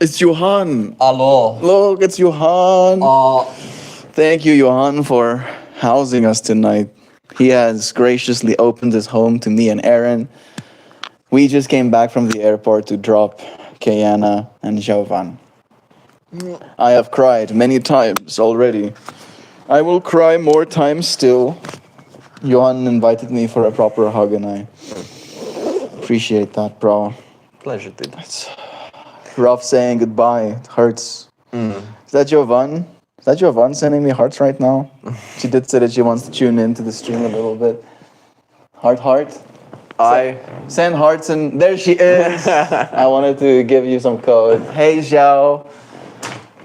It's Johan. Hello. Look, it's Johan. Uh, Thank you, Johan, for housing us tonight. He has graciously opened his home to me and Aaron. We just came back from the airport to drop Kayana and Jovan. I have cried many times already. I will cry more times still. Johan invited me for a proper hug and I appreciate that, bro. pleasure, dude. It's rough saying goodbye. It hurts. Is that Jovan? Is that Jovan sending me hearts right now? She did say that she wants to tune into the stream a little bit. Heart. Send hearts and there she is. I wanted to give you some code. Hey, Zhao.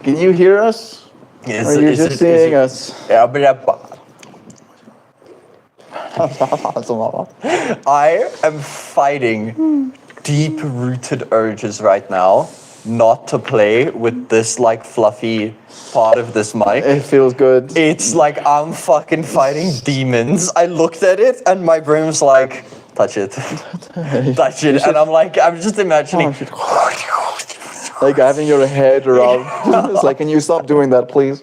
Can you hear us? Yes, Or you're just seeing us? Yeah, I am fighting deep-rooted urges right now not to play with this like fluffy part of this mic. It feels good. It's like I'm fucking fighting demons. I looked at it and my brain was like, touch it. Touch it. And I'm just imagining. Like having your head around. It's like, can you stop doing that, please?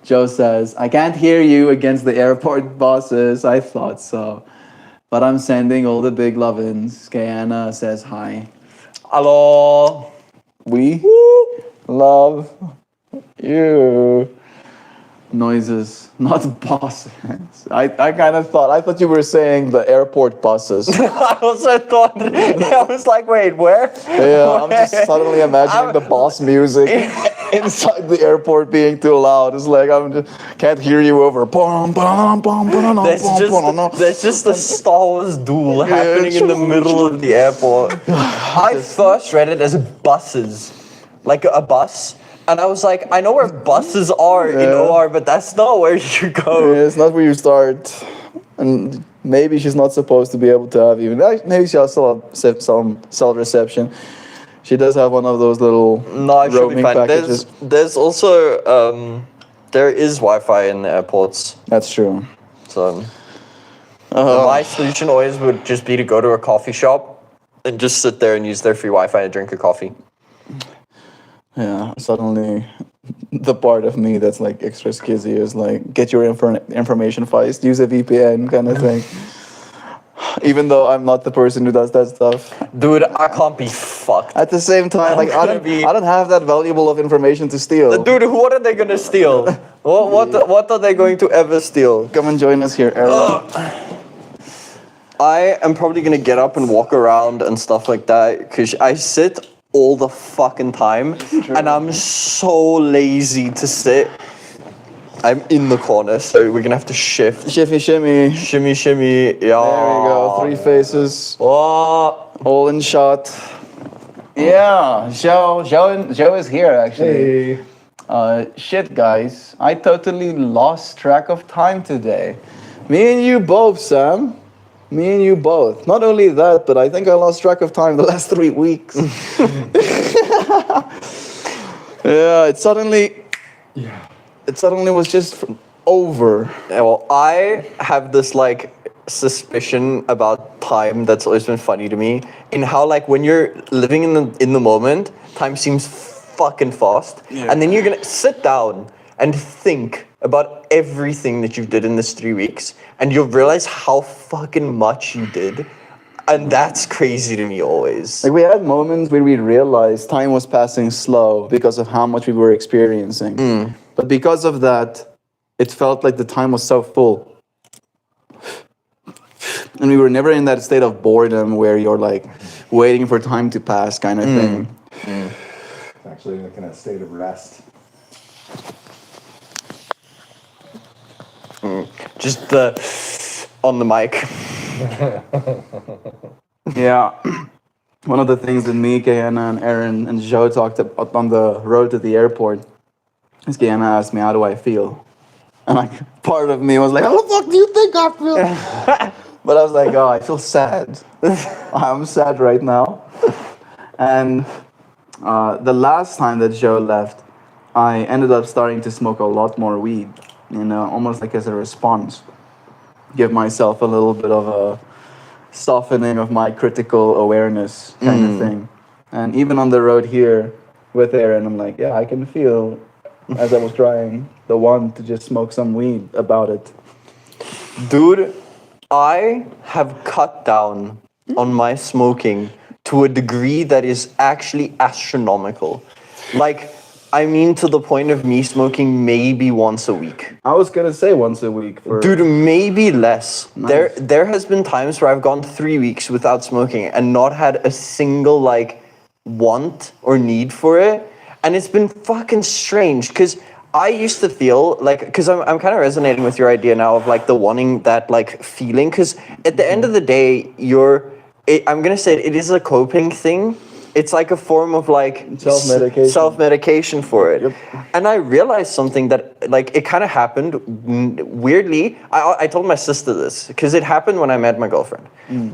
Joe says, I can't hear you against the airport bosses. I thought so. But I'm sending all the big love-ins. Kayana says hi. Hello. We love you. Noises, not bosses. I thought you were saying the airport buses. I also thought, I was like, wait, where? Yeah, I'm just suddenly imagining the boss music inside the airport being too loud. It's like can't hear you over. There's just a Star Wars duel happening in the middle of the airport. I first read it as buses, like a bus. And I was like, I know where buses are in OR, but that's not where you go. Yeah, it's not where you start. And maybe she's not supposed to be able to have even. Maybe she has some cell reception. She does have one of those little roaming packages. There's also, there is Wi-Fi in the airports. That's true. So, my solution always would just be to go to a coffee shop and just sit there and use their free Wi-Fi and drink a coffee. Yeah, suddenly the part of me that's like extra skizzy is like, get your information fast, use a VPN kind of thing. Even though I'm not the person who does that stuff. Dude, I can't be fucked. At the same time, like I don't have that valuable of information to steal. Dude, what are they gonna steal? What are they going to ever steal? Come and join us here, Aaron. I am probably gonna get up and walk around and stuff like that because I sit all the fucking time and I'm so lazy to sit. I'm in the corner, so we're gonna have to shift. Shimmy, shimmy. Shimmy, shimmy, yeah. There we go, 3 faces. Oh. All in shot. Yeah, Joe is here actually. Hey. Shit guys, I totally lost track of time today. Me and you both, Sam. Me and you both. Not only that, but I think I lost track of time the last 3 weeks. Yeah, it suddenly was just over. Yeah, well, I have this like suspicion about time that's always been funny to me, in how like when you're living in the moment, time seems fucking fast, and then you're gonna sit down and think about everything that you did in this 3 weeks, and you'll realize how fucking much you did. And that's crazy to me always. Like we had moments where we realized time was passing slow because of how much we were experiencing. But because of that, it felt like the time was so full. And we were never in that state of boredom where you're like waiting for time to pass kind of thing. Actually, like in a state of rest. Just the on the mic. Yeah. One of the things that me, Kayana, and Aaron, and Joe talked about on the road to the airport is Kayana asked me, how do I feel? And like, part of me was like, how the fuck do you think I feel? But I was like, oh, I feel sad. I'm sad right now. And the last time that Joe left, I ended up starting to smoke a lot more weed, you know, almost like as a response. Give myself a little bit of a softening of my critical awareness kind of thing. And even on the road here with Aaron, I'm like, yeah, I can feel as I was trying the want to just smoke some weed about it. Dude, I have cut down on my smoking to a degree that is actually astronomical. Like, I mean, to the point of me smoking maybe once a week. I was gonna say once a week for Dude, maybe less. Nice. There has been times where I've gone 3 weeks without smoking and not had a single like want or need for it, and it's been fucking strange because I used to feel like because I'm kind of resonating with your idea now of like the wanting that like feeling because at the end of the day I'm gonna say it is a coping thing. It's like a form of like Self-medication. self-medication for it. Yep. And I realized something that like it kind of happened weirdly. I told my sister this because it happened when I met my girlfriend.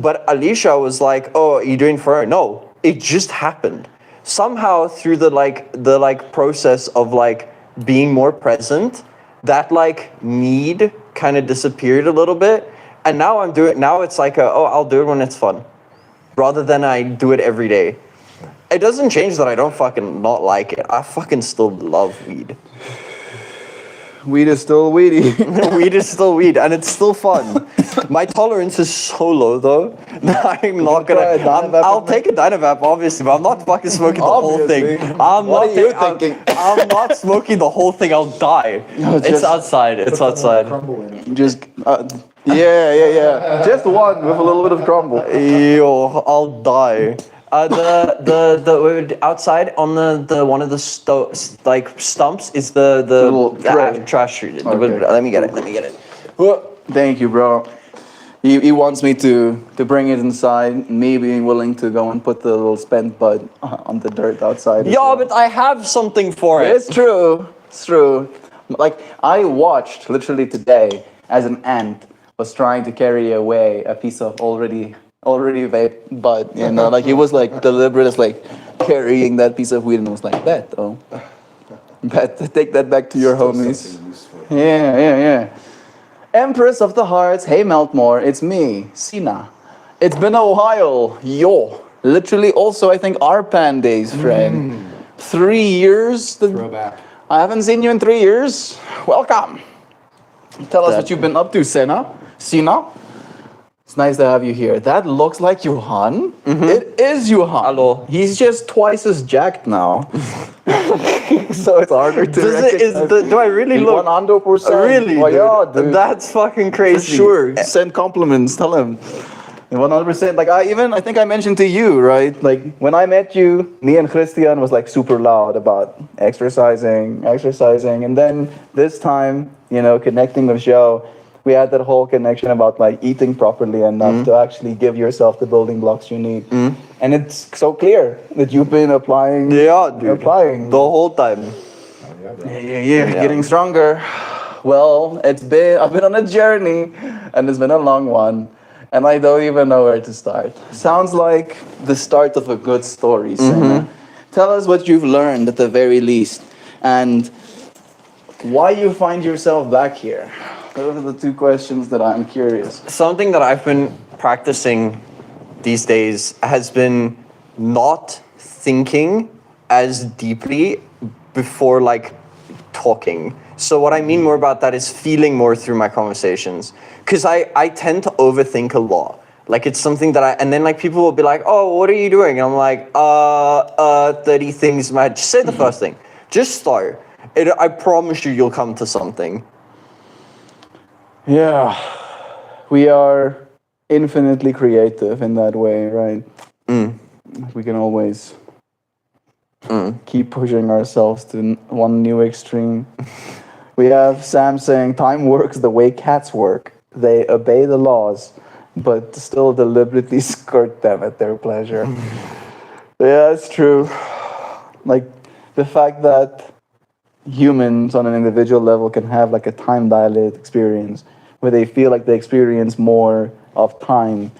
But Alicia was like, "Oh, are you doing for her?" No, it just happened. Somehow through the process of like being more present, that like need kind of disappeared a little bit. And now now it's like I'll do it when it's fun. Rather than I do it every day. It doesn't change that I don't fucking not like it. I fucking still love weed. weed is still weedy. Weed is still weed, and it's still fun. My tolerance is so low, though. I'm not try a gonna. Dynavap I'll with me? take a Dynavap, obviously, but I'm not fucking smoking the whole thing. Obviously. I'm What not are you ta- thinking? I'm not smoking the whole thing. I'll die. No, It's just- outside. It's outside. Crumble in it. Just yeah. Just one with a little bit of crumble. Yo, I'll die. The outside on the one of the stumps is the Little tray. trash. Okay. Let me get it. Thank you, bro. He wants me to bring it inside. Me being willing to go and put the little spent bud on the dirt outside. as Yeah, well. but I have something for it. It's true. It's true. Like I watched literally today as an ant was trying to carry away a piece of already vape bud. You know, like he was like deliberate, as like carrying that piece of weed and was like, "Bet, take that back to your homies." Something useful. Yeah. Empress of the Hearts, hey Meltmore, it's me, Sina. It's been a while, yo. Literally, also I think our Pan Days, friend. 3 years. Throwback. I haven't seen you in 3 years. Welcome. Tell us what you've been up to, Sina. It's nice to have you here. That looks like Johan. It is Johan. Hello. He's just twice as jacked now. So it's harder to recognize. Do I really look? 100%. Really? Oh, Dude? yeah, dude. That's fucking For crazy. sure. Send compliments. Tell him. 100%. Like I think I mentioned to you, right? Like when I met you, me and Christian was like super loud about exercising, and then this time, connecting with Joe, we had that whole connection about like eating properly enough to actually give yourself the building blocks you need. And it's so clear that you've been applying. Yeah, dude. Applying The whole time. Oh, yeah, bro. Yeah, getting stronger. Well, I've been on a journey, and it's been a long one, and I don't even know where to start. Sounds like the start of a good story, Senna. Tell us what you've learned at the very least, and why you find yourself back here. Those are the two questions that I'm curious. Something that I've been practicing these days has been not thinking as deeply before like talking. So what I mean more about that is feeling more through my conversations. Because I tend to overthink a lot. Like it's something that and then like people will be like, "Oh, what are you doing?" And I'm like, 30 things, man. Just say the first thing. Just start. I promise you'll come to something. Yeah, we are infinitely creative in that way, right? We can always keep pushing ourselves to one new extreme. We have Sam saying, "Time works the way cats work. They obey the laws, but still deliberately skirt them at their pleasure." Yeah, it's true. Like the fact that humans on an individual level can have like a time dilated experience where they feel like they experience more of time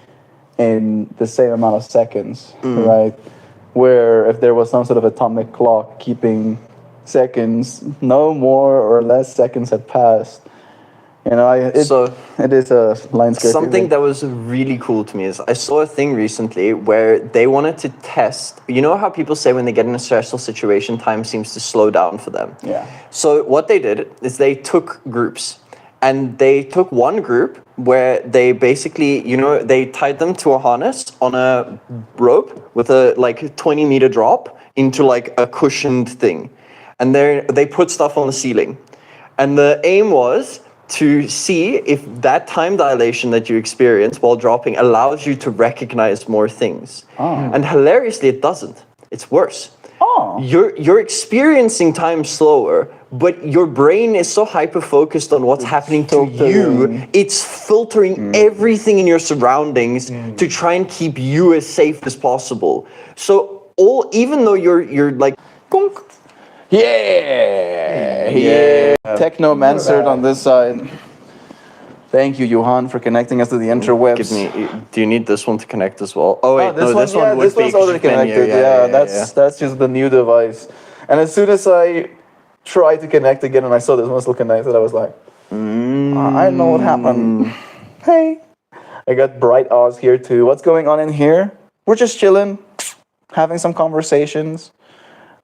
in the same amount of seconds, right? Where if there was some sort of atomic clock keeping seconds, no more or less seconds had passed, It is a line skate. Something that was really cool to me is I saw a thing recently where they wanted to test. You know how people say when they get in a stressful situation, time seems to slow down for them? Yeah. So what they did is they took groups. And they took one group where they basically, they tied them to a harness on a rope with a 20-meter drop into like a cushioned thing. And they put stuff on the ceiling. And the aim was to see if that time dilation that you experience while dropping allows you to recognize more things. Oh. And hilariously, it doesn't. It's worse. Oh. You're experiencing time slower, but your brain is so hyper-focused on what's happening to you, it's filtering everything in your surroundings to try and keep you as safe as possible. So even though you're like, gunk, yeah. Technomancer on this side. Thank you, Johan, for connecting us to the interwebs. Do you need this one to connect as well? Oh wait, this this one would this be one's already connected. That's just the new device. And as soon as I tried to connect again and I saw this one still connected, I was like, I know what happened. Hey, I got Bright Oz here too. What's going on in here? We're just chilling, having some conversations.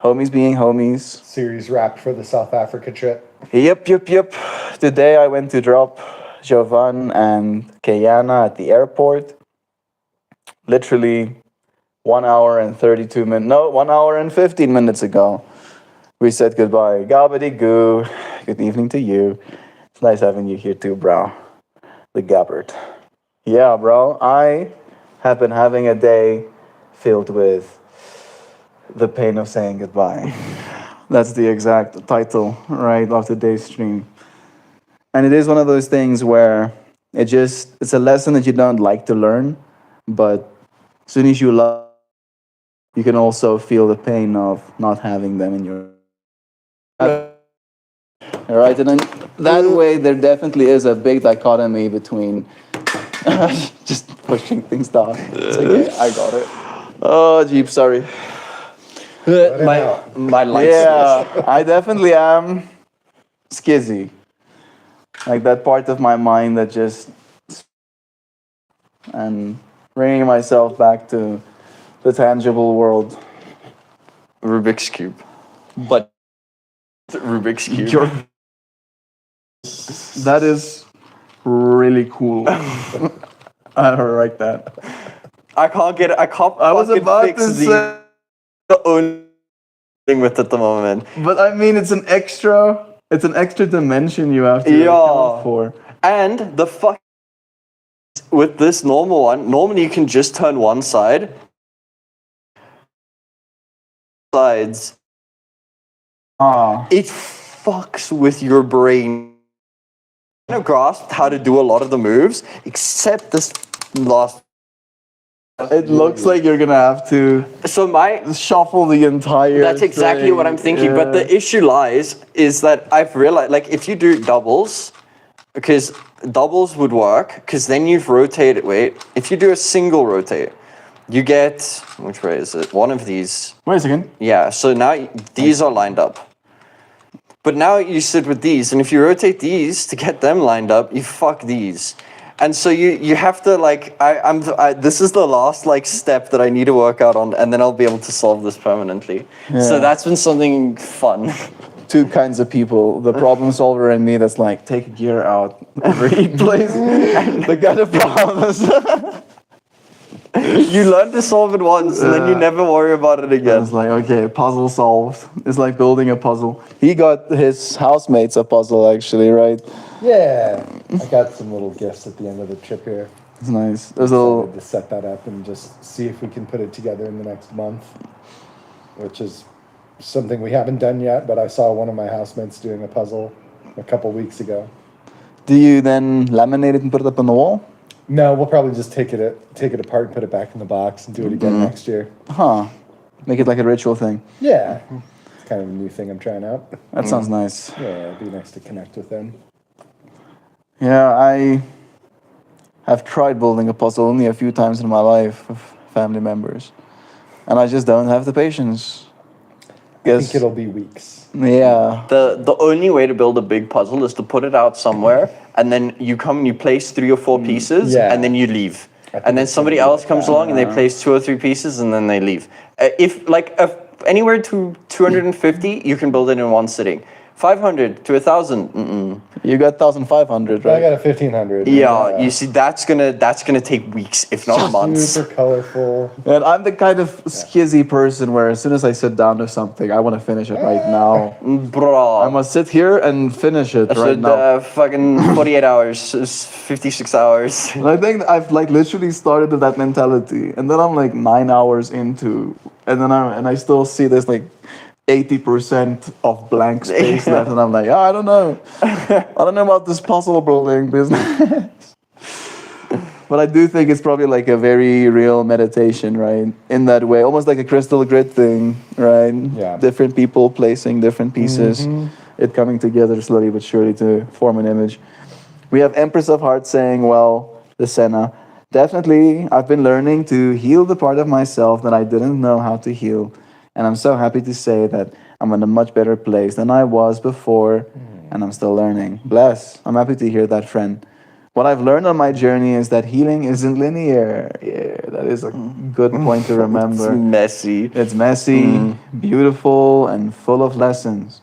Homies being homies. Series wrapped for the South Africa trip. Yep. Today I went to drop Jovan and Kayana at the airport. Literally 1 hour and 32 minutes. No, 1 hour and 15 minutes ago. We said goodbye. Gabba-dee-goo. Good evening to you. It's nice having you here too, bro. The Gabbard. Yeah, bro. I have been having a day filled with the pain of saying goodbye. That's the exact title, right, of today's stream. And it is one of those things where it's a lesson that you don't like to learn, but as soon as you love, you can also feel the pain of not having them in your life. Right, and in that way, there definitely is a big dichotomy between just pushing things down. It's okay, I got it. Oh, Jeep, sorry. My lights. Yeah, I definitely am skizzy. Like that part of my mind that just and bringing myself back to the tangible world. Rubik's Cube. But Rubik's Cube. That is really cool. I don't like that. I was about fix to say, the only thing with it at the moment. but I mean, it's an extra dimension you have to account for. And the fuck with this normal one, normally you can just turn one side. Sides. It fucks with your brain. I kind of grasped how to do a lot of the moves, except this last. It looks like you're gonna have to shuffle the entire. That's exactly thing. what I'm thinking. But the issue is that I've realized, like, if you do doubles, because doubles would work, because then you've rotated. Wait, if you do a single rotate, you get, which way is it? One of these. Wait a second. Yeah. So now these are lined up. But now you sit with these, and if you rotate these to get them lined up, you fuck these. And so you have to this is the last step that I need to work out on, and then I'll be able to solve this permanently. Yeah. So that's been something fun. Two kinds of people: the problem solver and me. That's like, take a gear out every place. The guy that promise. You learn to solve it once, and then you never worry about it again. It's like, okay, puzzle solved. It's like building a puzzle. He got his housemates a puzzle, actually, right? Yeah, I got some little gifts at the end of the trip here. It's nice. There's a little to set that up and just see if we can put it together in the next month, which is something we haven't done yet. But I saw one of my housemates doing a puzzle a couple weeks ago. Do you then laminate it and put it up on the wall? No, we'll probably just take it apart and put it back in the box and do it again next year. Huh. Make it like a ritual thing. Yeah. It's kind of a new thing I'm trying out. That sounds nice. Yeah, it'd be nice to connect with them. Yeah, I have tried building a puzzle only a few times in my life with family members. And I just don't have the patience. I think Guess, it'll be weeks. yeah. The only way to build a big puzzle is to put it out somewhere, and then you come and you place 3 or 4 pieces, yeah. and then you leave. I think And then it's gonna somebody be else like comes that. along and they place 2 or 3 pieces, and then they leave. If like anywhere to 250, you can build it in one sitting. 500 to 1,000. You got 1,500, I right? got a 1,500. Yeah, you see, that's gonna take weeks, if not months. Super colorful. And I'm the kind of skizzy person where as soon as I sit down to something, I want to finish it right now. Bro, I must sit here and finish it right now. Fucking 48 hours, 56 hours. And I think I've like literally started with that mentality, and then I'm like 9 hours into, and then I still see this like 80% of blank space left, and I'm like, oh, I don't know about this puzzle building business. But I do think it's probably like a very real meditation, right? In that way, almost like a crystal grid thing, right? Yeah. Different people placing different pieces, it coming together slowly but surely to form an image. We have Empress of Hearts saying, well, the Senna, definitely I've been learning to heal the part of myself that I didn't know how to heal. And I'm so happy to say that I'm in a much better place than I was before, and I'm still learning. Bless. I'm happy to hear that, friend. What I've learned on my journey is that healing isn't linear. Yeah, that is a good point to remember. It's messy. It's messy, beautiful, and full of lessons.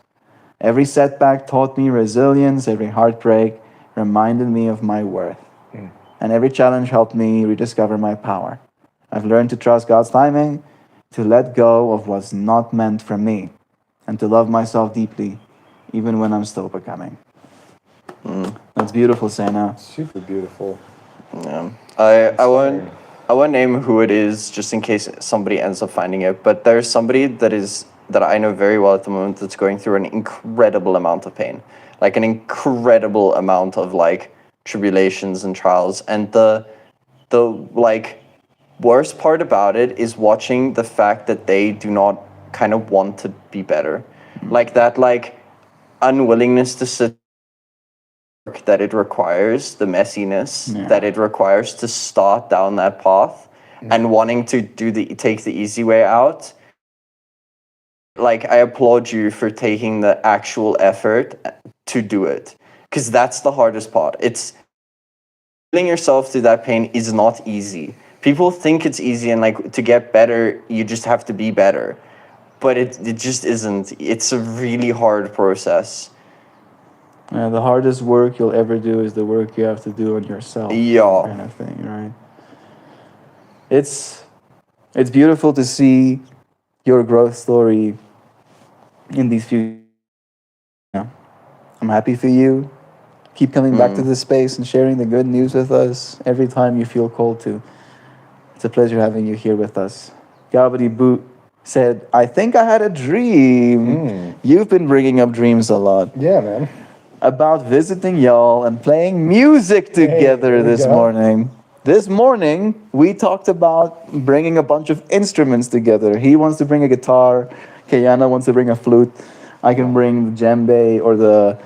Every setback taught me resilience, every heartbreak reminded me of my worth. And every challenge helped me rediscover my power. I've learned to trust God's timing, to let go of what's not meant for me, and to love myself deeply, even when I'm still becoming. That's beautiful, Sena. Super beautiful. Yeah. I won't name who it is just in case somebody ends up finding it, but there's somebody that I know very well at the moment that's going through an incredible amount of pain. Like an incredible amount of like tribulations and trials. And the like worst part about it is watching the fact that they do not kind of want to be better. Like that like unwillingness to sit that it requires, the messiness that it requires to start down that path and wanting to take the easy way out. Like, I applaud you for taking the actual effort to do it, because that's the hardest part. It's putting yourself through that pain is not easy. People think it's easy, and like to get better, you just have to be better, but it just isn't. It's a really hard process. The hardest work you'll ever do is the work you have to do on yourself. Yeah. Kind of thing, right? It's beautiful to see your growth story in these few. Yeah. I'm happy for you. Keep coming back to this space and sharing the good news with us every time you feel called to. It's a pleasure having you here with us. Gabadi Boot said, I think I had a dream. You've been bringing up dreams a lot. Yeah, man. About visiting y'all and playing music together this morning. This morning, we talked about bringing a bunch of instruments together. He wants to bring a guitar. Kayana wants to bring a flute. I can bring the djembe or the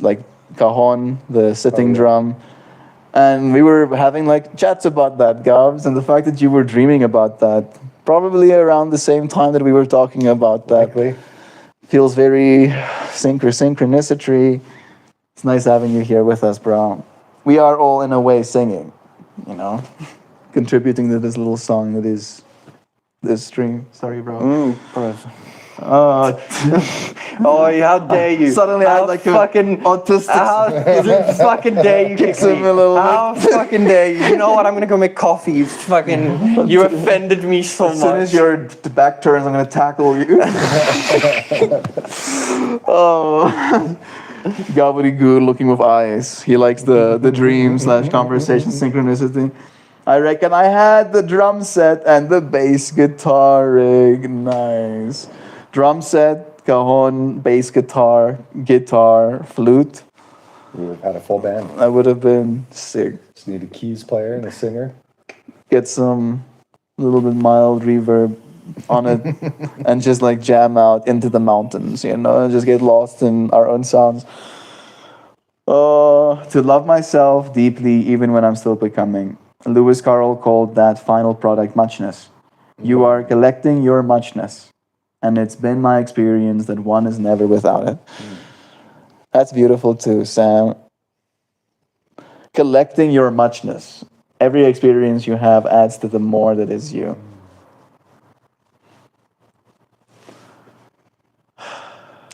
like cajon, the sitting drum. And we were having like chats about that, Gabs, and the fact that you were dreaming about that. Probably around the same time that we were talking about that. Likely. Feels very synchronicity. It's nice having you here with us, bro. We are all in a way singing, you know, contributing to this little song that is this stream. Sorry, bro. Oh, how dare you! Suddenly I how had like fucking autistic. How fucking dare you kick him me? a little How fucking dare you? You know what? I'm gonna go make coffee. You offended me so As soon much. as your back turns, I'm gonna tackle you. Oh, gobbledygook looking with eyes. He likes the dream / conversation synchronicity. I reckon I had the drum set and the bass guitar rig. Nice. Drum set, cajon, bass guitar, flute. We would have had a full band. That would have been sick. Just need a keys player and a singer. Get some little bit mild reverb on it and just like jam out into the mountains, you know, and just get lost in our own sounds. To love myself deeply even when I'm still becoming. Lewis Carroll called that final product muchness. You are collecting your muchness. And it's been my experience that one is never without it. That's beautiful too, Sam. Collecting your muchness. Every experience you have adds to the more that is you.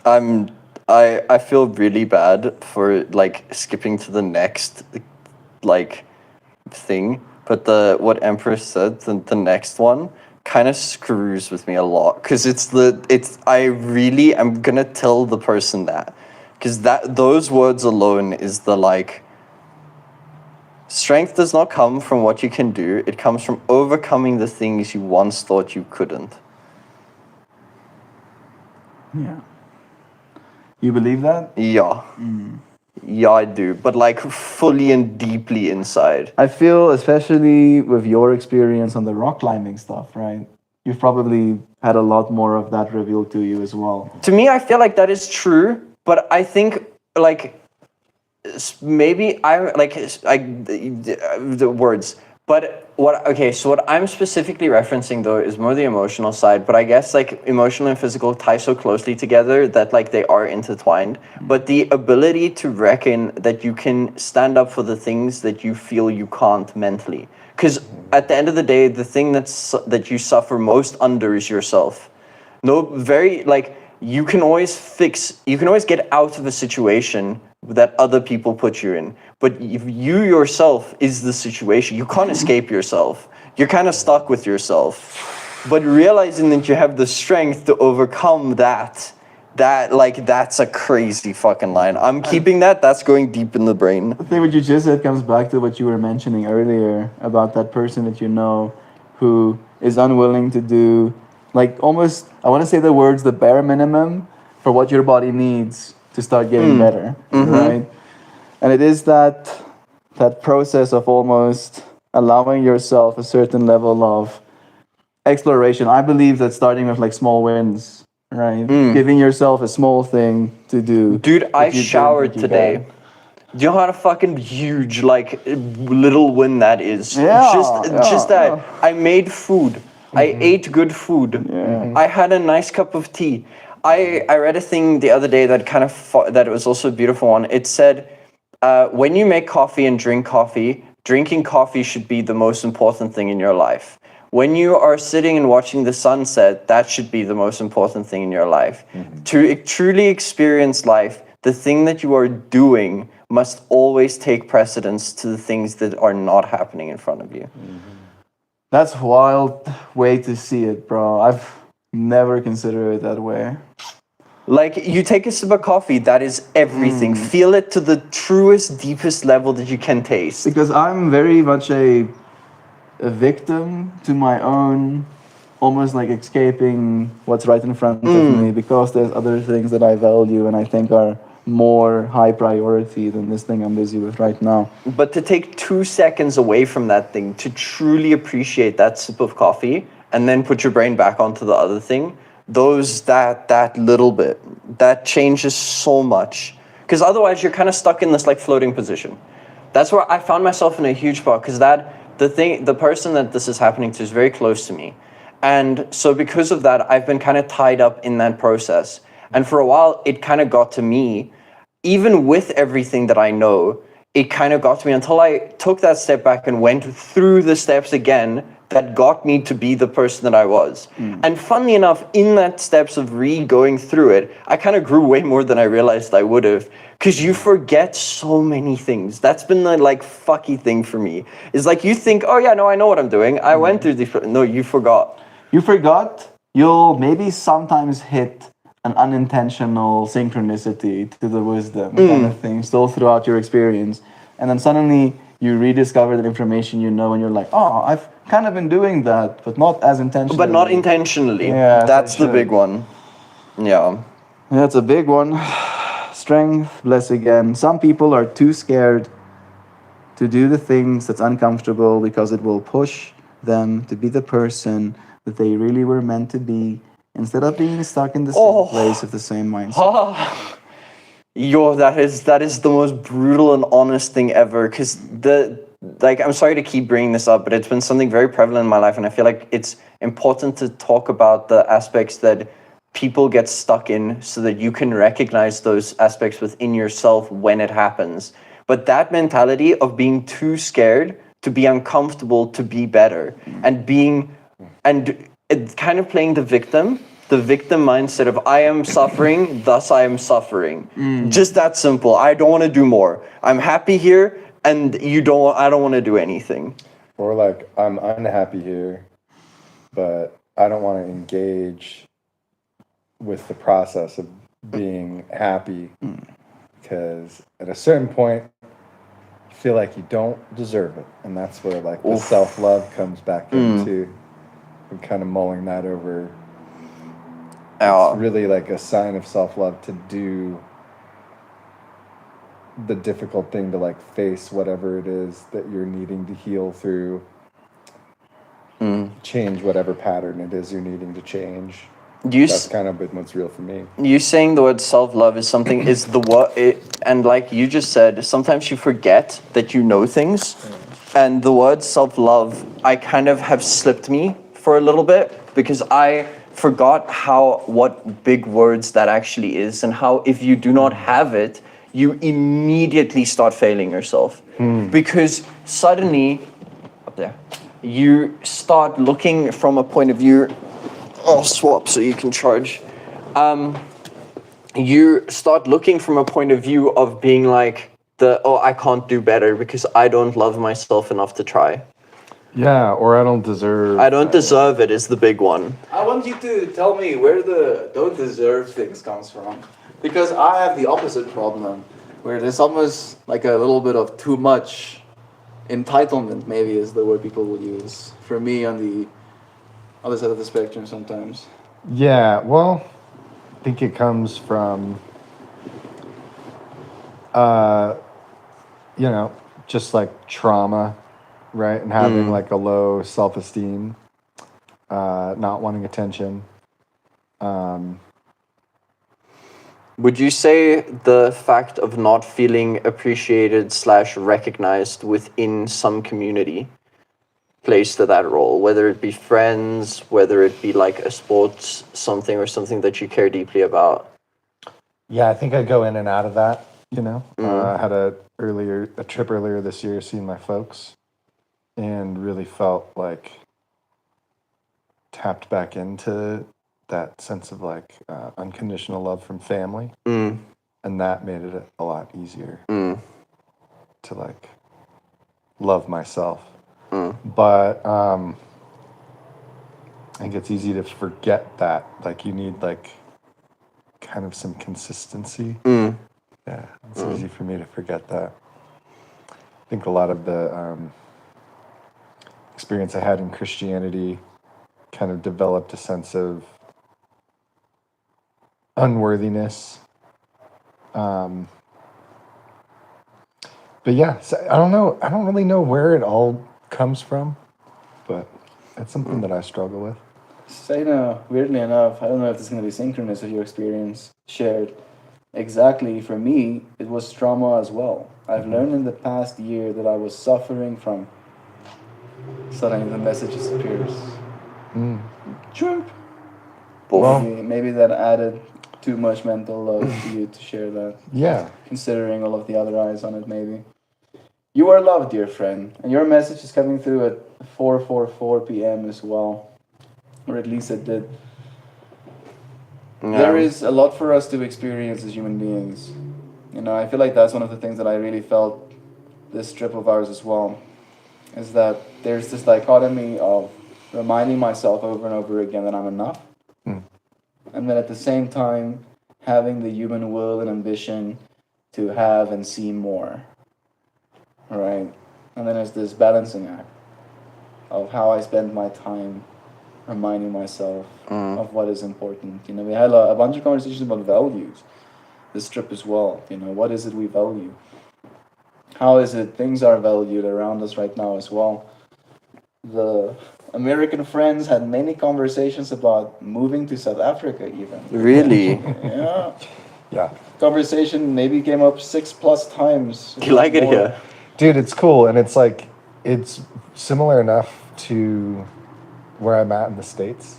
I feel really bad for like skipping to the next like thing, but what Empress said, the next one kind of screws with me a lot because I really am gonna tell the person that, because those words alone is the like, strength does not come from what you can do, it comes from overcoming the things you once thought you couldn't. Yeah. You believe that? Yeah. Yeah, I do, but like fully and deeply inside. I feel, especially with your experience on the rock climbing stuff, right? You've probably had a lot more of that revealed to you as well. To me, I feel like that is true, but I think like maybe the words. But so what I'm specifically referencing though is more the emotional side, but I guess like emotional and physical tie so closely together that like they are intertwined. But the ability to reckon that you can stand up for the things that you feel you can't mentally. Because at the end of the day, the thing that you suffer most under is yourself. You can always get out of a situation that other people put you in. But if you yourself is the situation, you can't escape yourself. You're kind of stuck with yourself. But realizing that you have the strength to overcome that's a crazy fucking line. I'm keeping that's going deep in the brain. I think what you just said comes back to what you were mentioning earlier about that person that you know who is unwilling to do, like almost, I want to say the words, the bare minimum for what your body needs to start getting better, right? And it is that process of almost allowing yourself a certain level of exploration. I believe that starting with like small wins, right? Giving yourself a small thing to do. Dude, I showered today. Do you know how fucking huge, like, little win that is? Just that. Yeah. I made food. I ate good food. Yeah. I had a nice cup of tea. I read a thing the other day that that was also a beautiful one. It said, when you make coffee and drink coffee, drinking coffee should be the most important thing in your life. When you are sitting and watching the sunset, that should be the most important thing in your life. To truly experience life, the thing that you are doing must always take precedence to the things that are not happening in front of you. That's a wild way to see it, bro. I've never considered it that way. Like, you take a sip of coffee, that is everything. Feel it to the truest, deepest level that you can taste. Because I'm very much a victim to my own, almost like escaping what's right in front of me, because there's other things that I value and I think are more high priority than this thing I'm busy with right now. But to take 2 seconds away from that thing, to truly appreciate that sip of coffee, and then put your brain back onto the other thing, that little bit, that changes so much. Because otherwise you're kind of stuck in this like floating position. That's where I found myself in a huge spot, because the person that this is happening to is very close to me. And so because of that, I've been kind of tied up in that process. And for a while, it kind of got to me, even with everything that I know, it kind of got to me until I took that step back and went through the steps again that got me to be the person that I was. And funnily enough, in that steps of going through it, I kind of grew way more than I realized I would have. Because you forget so many things. That's been the like fucky thing for me. Is like you think, oh yeah, no, I know what I'm doing. I went through the... No, you forgot. You forgot. You'll maybe sometimes hit an unintentional synchronicity to the wisdom kind of thing still throughout your experience. And then suddenly you rediscover that information you know and you're like, oh, I've kind of been doing that, but not as intentionally. But not intentionally. Yeah, that's the big one. Yeah. That's a big one. Strength, bless again. Some people are too scared to do the things that's uncomfortable because it will push them to be the person that they really were meant to be, instead of being stuck in the same place with the same mindset. Yo, that is the most brutal and honest thing ever. Because I'm sorry to keep bringing this up, but it's been something very prevalent in my life, and I feel like it's important to talk about the aspects that people get stuck in so that you can recognize those aspects within yourself when it happens. But that mentality of being too scared to be uncomfortable to be better and it kind of playing the victim mindset of I am suffering, thus I am suffering. Just that simple. I don't want to do more. I'm happy here and I don't want to do anything. Or like, I'm unhappy here, but I don't want to engage with the process of being happy because at a certain point, you feel like you don't deserve it. And that's where like the self-love comes back into. I'm kind of mulling that over. It's really like a sign of self-love to do the difficult thing, to like face whatever it is that you're needing to heal through, change whatever pattern it is you're needing to change. That's kind of been what's real for me. You saying the word self-love is something, is the word, and like you just said, sometimes you forget that you know things, and the word self-love, I kind of have slipped me for a little bit, because I forgot what big words that actually is, and how if you do not have it, you immediately start failing yourself. Because suddenly, up there, you start looking from a point of view, I'll swap so you can charge. You start looking from a point of view of being like, I can't do better because I don't love myself enough to try. Yeah, or I don't deserve it is the big one. I want you to tell me where the don't deserve things comes from. Because I have the opposite problem, where there's almost like a little bit of too much entitlement, maybe is the word people will use. For me, on the other side of the spectrum sometimes. Yeah, well, I think it comes from, just like trauma, right? And having like a low self-esteem, not wanting attention. Would you say the fact of not feeling appreciated / recognized within some community plays to that role, whether it be friends, whether it be like a sports something or something that you care deeply about? Yeah, I think I go in and out of that, I had a trip earlier this year seeing my folks and really felt like tapped back into that sense of like unconditional love from family. And that made it a lot easier to like love myself. But I think it's easy to forget that. Like you need like kind of some consistency. Yeah, it's easy for me to forget that. I think a lot of the experience I had in Christianity kind of developed a sense of unworthiness. But yeah, so I don't know. I don't really know where it all comes from, but it's something that I struggle with. So, weirdly enough, I don't know if this is going to be synchronous with your experience shared. Exactly, for me, it was trauma as well. I've learned in the past year that I was suffering from. Suddenly the message disappears. Chirp. Well, maybe that added too much mental load to you to share that. Yeah. Considering all of the other eyes on it, maybe. You are loved, dear friend, and your message is coming through at 4:44 p.m. as well, or at least it did. Yeah. There is a lot for us to experience as human beings. I feel like that's one of the things that I really felt this trip of ours as well, is that there's this dichotomy of reminding myself over and over again that I'm enough, and then at the same time having the human will and ambition to have and see more. Right? And then there's this balancing act of how I spend my time reminding myself of what is important. We had a bunch of conversations about values this trip as well. What is it we value? How is it things are valued around us right now as well? The American friends had many conversations about moving to South Africa even. Really? Yeah. Yeah. Conversation maybe came up 6+ times. Do you like it here? Dude, it's cool, and it's like, it's similar enough to where I'm at in the States.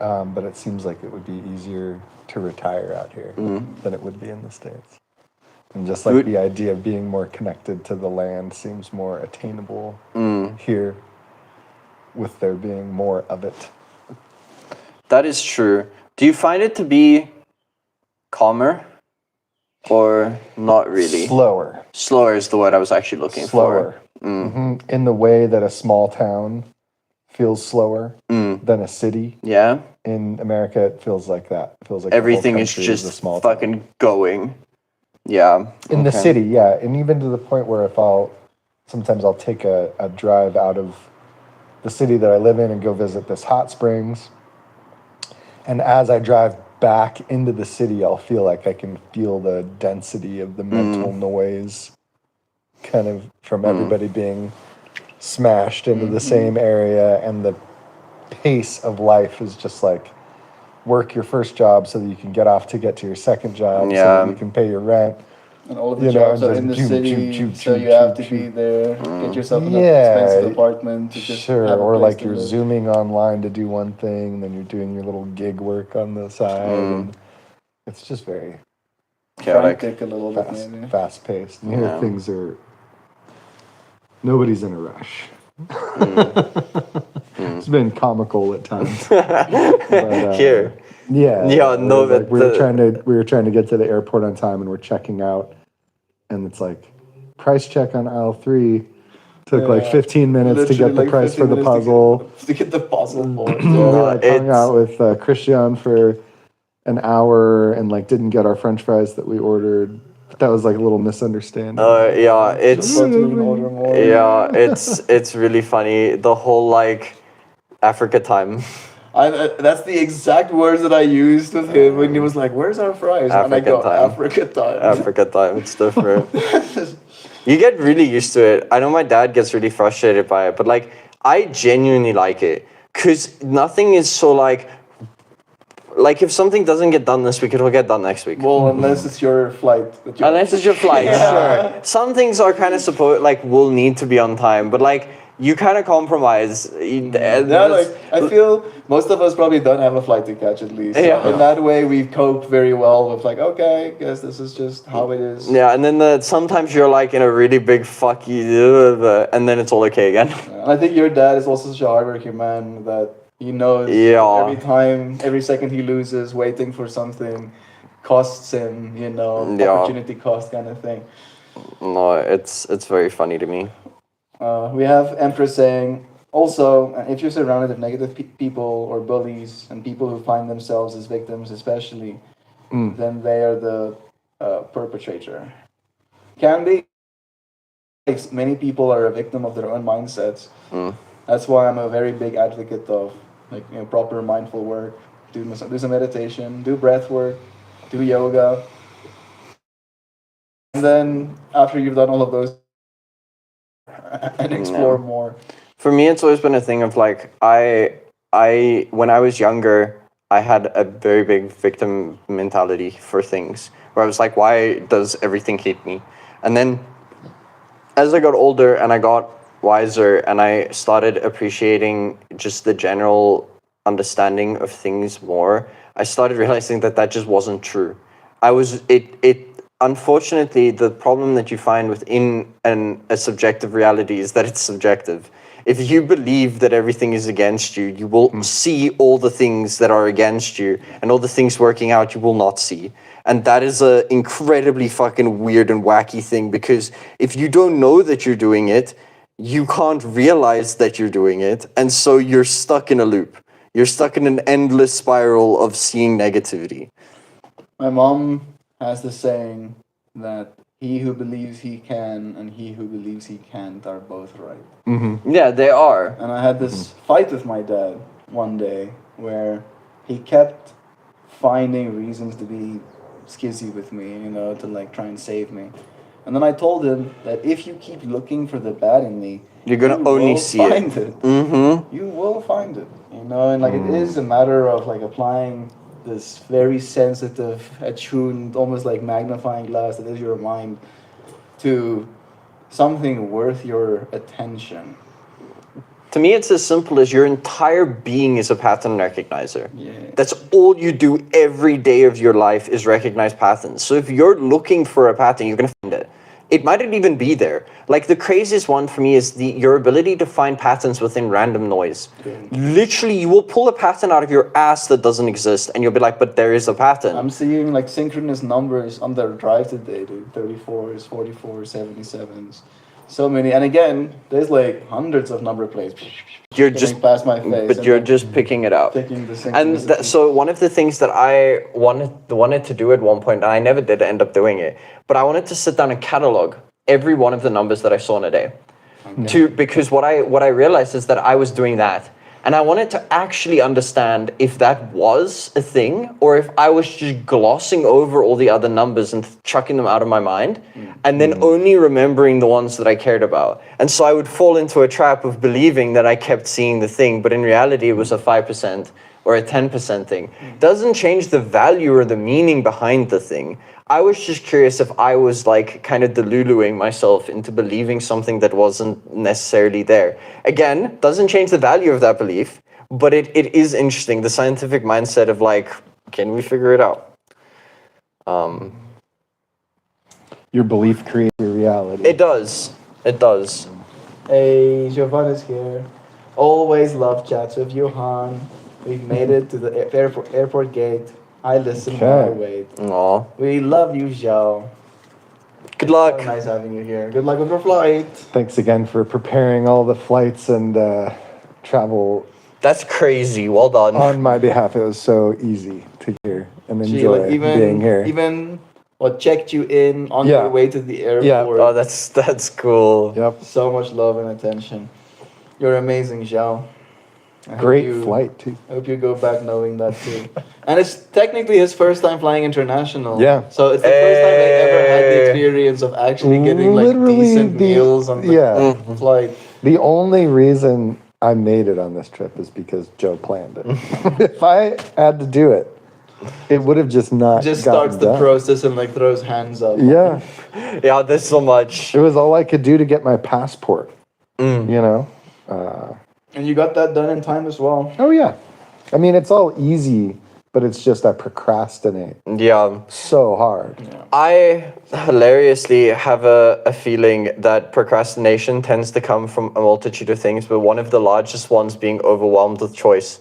but it seems like it would be easier to retire out here than it would be in the States. And just like the idea of being more connected to the land seems more attainable here, with there being more of it. That is true. Do you find it to be calmer or not really? Slower. Slower is the word I was actually looking Slower. for. In the way that a small town feels slower than a city. Yeah. In America, it feels like that. It feels like everything the whole is country just a small fucking town. going. Yeah. In the city, yeah. And even to the point where sometimes I'll take a drive out of the city that I live in and go visit this hot springs. And as I drive back into the city, I'll feel like I can feel the density of the mental noise kind of from everybody being smashed into the same area, and the pace of life is just like work your first job so that you can get off to get to your second job so that you can pay your rent. And all of the jobs are in the city, so you have to be there, get yourself an expensive apartment to just have a or place like to you're live. zooming online to do one thing, and then you're doing your little gig work on the side, and it's just very frantic a little bit, maybe. fast paced. You know, things are. Nobody's in a rush. It's been comical at times. But, Here. Yeah. Yeah, no, like we were trying to get to the airport on time, and we're checking out, and it's like price check on aisle 3. Took like 15 minutes to get the price for the puzzle. To get the puzzle for it. We like hung out with Christian for an hour and like didn't get our French fries that we ordered. But that was like a little misunderstanding. Yeah, it's Order more. yeah, it's really funny. The whole like Africa time. That's the exact words that I used with him when he was like, "Where's our fries?" And I go, "Africa time." Africa time. It's different. You get really used to it. I know my dad gets really frustrated by it, but like I genuinely like it because nothing is so like if something doesn't get done this week, it'll get done next week. Well, unless it's your flight. Unless it's your flight, sure. Some things are kind of will need to be on time, but like you kind of compromise. I feel most of us probably don't have a flight to catch at least. Yeah. In that way, we cope very well with like, okay, I guess this is just how it is. Yeah, and then sometimes you're like in a really big fuck you, and then it's all okay again. I think your dad is also such a hardworking man that he knows every second he loses waiting for something costs him, opportunity cost kind of thing. No, it's very funny to me. We have Empress saying, also, if you're surrounded with negative people or bullies and people who find themselves as victims especially, then they are the perpetrator. Can be. Many people are a victim of their own mindsets. That's why I'm a very big advocate of proper mindful work, do some meditation, do breath work, do yoga. And then after you've done all of those, and explore more. For me, it's always been a thing of like I when I was younger, I had a very big victim mentality for things where I was like, why does everything hit me? And then as I got older and I got wiser and I started appreciating just the general understanding of things more, I started realizing that just wasn't true. Unfortunately, the problem that you find within a subjective reality is that it's subjective. If you believe that everything is against you, you will see all the things that are against you, and all the things working out you will not see. And that is an incredibly fucking weird and wacky thing, because if you don't know that you're doing it, you can't realize that you're doing it, and so you're stuck in a loop. You're stuck in an endless spiral of seeing negativity. My mom has the saying that he who believes he can and he who believes he can't are both right. Yeah, they are. And I had this fight with my dad one day where he kept finding reasons to be skizzy with me, to like try and save me. And then I told him that if you keep looking for the bad in me, you're gonna only see it. You will find it, and like it is a matter of like applying this very sensitive, attuned, almost like magnifying glass that is your mind to something worth your attention. To me, it's as simple as your entire being is a pattern recognizer. Yeah. That's all you do every day of your life is recognize patterns. So if you're looking for a pattern, you're gonna find it. It mightn't even be there. Like the craziest one for me is your ability to find patterns within random noise. Literally, you will pull a pattern out of your ass that doesn't exist, and you'll be like, "But there is a pattern." I'm seeing like synchronous numbers on their drive today, dude. 34s, 44s, 77s. So many. And again, there's like hundreds of number plates. You're skimming just past my face. but and you're then just picking it up. picking the And synchronicity. so one of the things that I wanted to do at one point, and I never did end up doing it, but I wanted to sit down and catalog every one of the numbers that I saw in a day. Because what I realized is that I was doing that. And I wanted to actually understand if that was a thing or if I was just glossing over all the other numbers and chucking them out of my mind and then only remembering the ones that I cared about. And so I would fall into a trap of believing that I kept seeing the thing, but in reality it was a 5% or a 10% thing. Doesn't change the value or the meaning behind the thing. I was just curious if I was like kind of deluluing myself into believing something that wasn't necessarily there. Again, doesn't change the value of that belief, but it is interesting, the scientific mindset of like, can we figure it out? Your belief creates your reality. It does. It does. Hey, Giovanni is here. Always love chats with Johan. We've made it to the airport gate. I listen while I wait. Aw. We love you, Zhao. Good luck. So nice having you here. Good luck with your flight. Thanks again for preparing all the flights and travel That's crazy. Well done. on my behalf. It was so easy to hear and Gee, enjoy like even, being here. Even what checked you in on Yeah. your way to the airport. Yeah. Oh, that's cool. Yep. So much love and attention. You're amazing, Zhao. I hope Great you- flight too. I hope you go back knowing that too. And it's technically his first time flying international. Yeah. So it's the first time they ever had the experience of actually getting like Literally decent meals on the yeah. flight. The only reason I made it on this trip is because Joe planned it. If I had to do it, it would have just not Just gotten starts the done. process and like throws hands up. Yeah. Yeah, there's so much. It was all I could do to get my passport. You know? And you got that done in time as well. Oh, yeah. I mean, it's all easy, but it's just I procrastinate Yeah. so hard. I hilariously have a feeling that procrastination tends to come from a multitude of things, but one of the largest ones being overwhelmed with choice.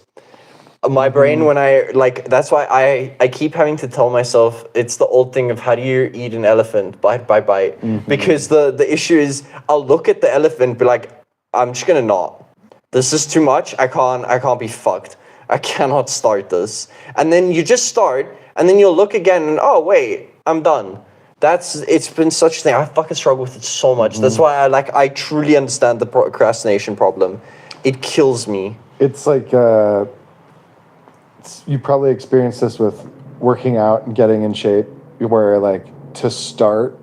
My brain, when that's why I keep having to tell myself, it's the old thing of how do you eat an elephant, bite by bite. Because the issue is, I'll look at the elephant, be like, I'm just gonna not. This is too much, I can't be fucked. I cannot start this. And then you just start, and then you'll look again and, oh wait, I'm done. It's been such a thing. I fucking struggle with it so much. That's why I truly understand the procrastination problem. It kills me. It's like, you probably experienced this with working out and getting in shape, where like to start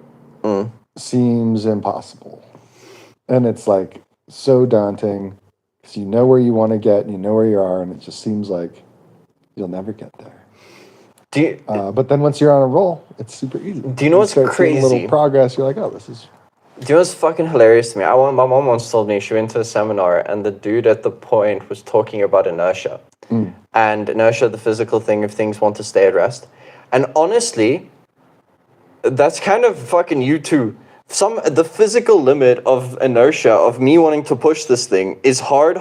seems impossible. And it's like so daunting because you know where you want to get and you know where you are, and it just seems like you'll never get there. Do you, But then once you're on a roll, it's super easy. Do you know what's start seeing a crazy? little progress. You're like, oh, this is. Do you know what's fucking hilarious to me? My mom once told me she went to a seminar and the dude at the point was talking about inertia. And inertia, the physical thing if things want to stay at rest. And honestly, that's kind of fucking you too. The physical limit of inertia of me wanting to push this thing is hard,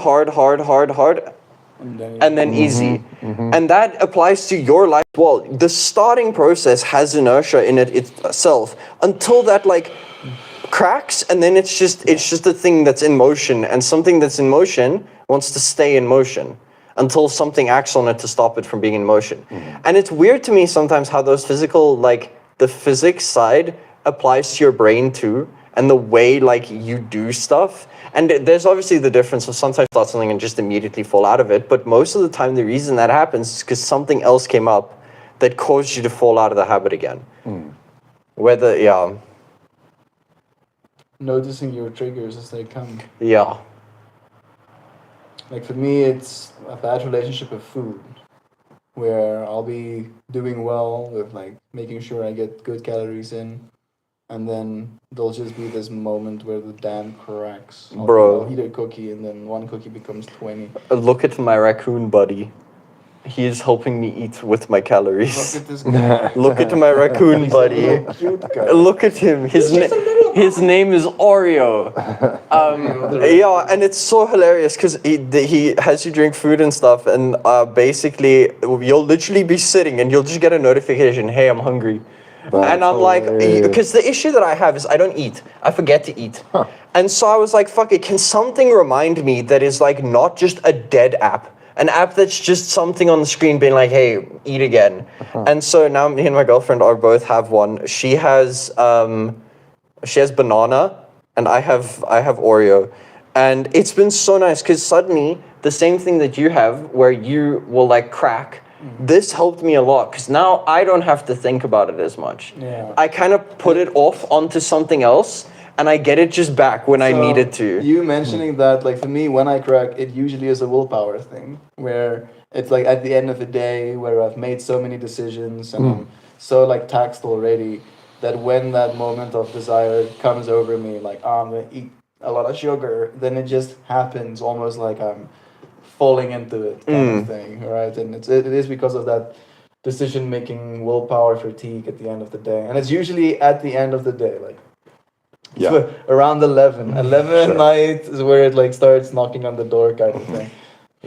and then easy. And that applies to your life as well. The starting process has inertia in it itself until that like cracks, and then it's just a thing that's in motion, and something that's in motion wants to stay in motion until something acts on it to stop it from being in motion. And it's weird to me sometimes how those physical, like the physics side applies to your brain too, and the way like you do stuff. And there's obviously the difference of sometimes start something and just immediately fall out of it, but most of the time the reason that happens is because something else came up that caused you to fall out of the habit again. Noticing your triggers as they come. Yeah. Like for me, it's a bad relationship with food, where I'll be doing well with like making sure I get good calories in, and then there'll just be this moment where the dam cracks. Bro. I'll eat a cookie, and then one cookie becomes 20. Look at my raccoon buddy. He is helping me eat with my calories. Look at this guy. Look at my raccoon He's buddy. a little cute guy. Look at him. His name is Oreo. Yeah, and it's so hilarious because he has you drink food and stuff, and basically you'll literally be sitting and you'll just get a notification, hey, I'm hungry. And I'm like, because the issue that I have is I don't eat. I forget to eat. And so I was like, fuck it, can something remind me that is like not just a dead app? An app that's just something on the screen being like, hey, eat again. And so now me and my girlfriend both have one. She has banana and I have Oreo. And it's been so nice because suddenly the same thing that you have where you will like crack, this helped me a lot because now I don't have to think about it as much. Yeah. I kind of put it off onto something else and I get it just back when I need it to. You mentioning that, like for me, when I crack, it usually is a willpower thing where it's like at the end of the day where I've made so many decisions and I'm so like taxed already that when that moment of desire comes over me, like I'm gonna eat a lot of sugar, then it just happens almost like I'm falling into it kind of thing, right? And it is because of that decision-making willpower fatigue at the end of the day. And it's usually at the end of the day, like around 11 at night is where it like starts knocking on the door kind of thing.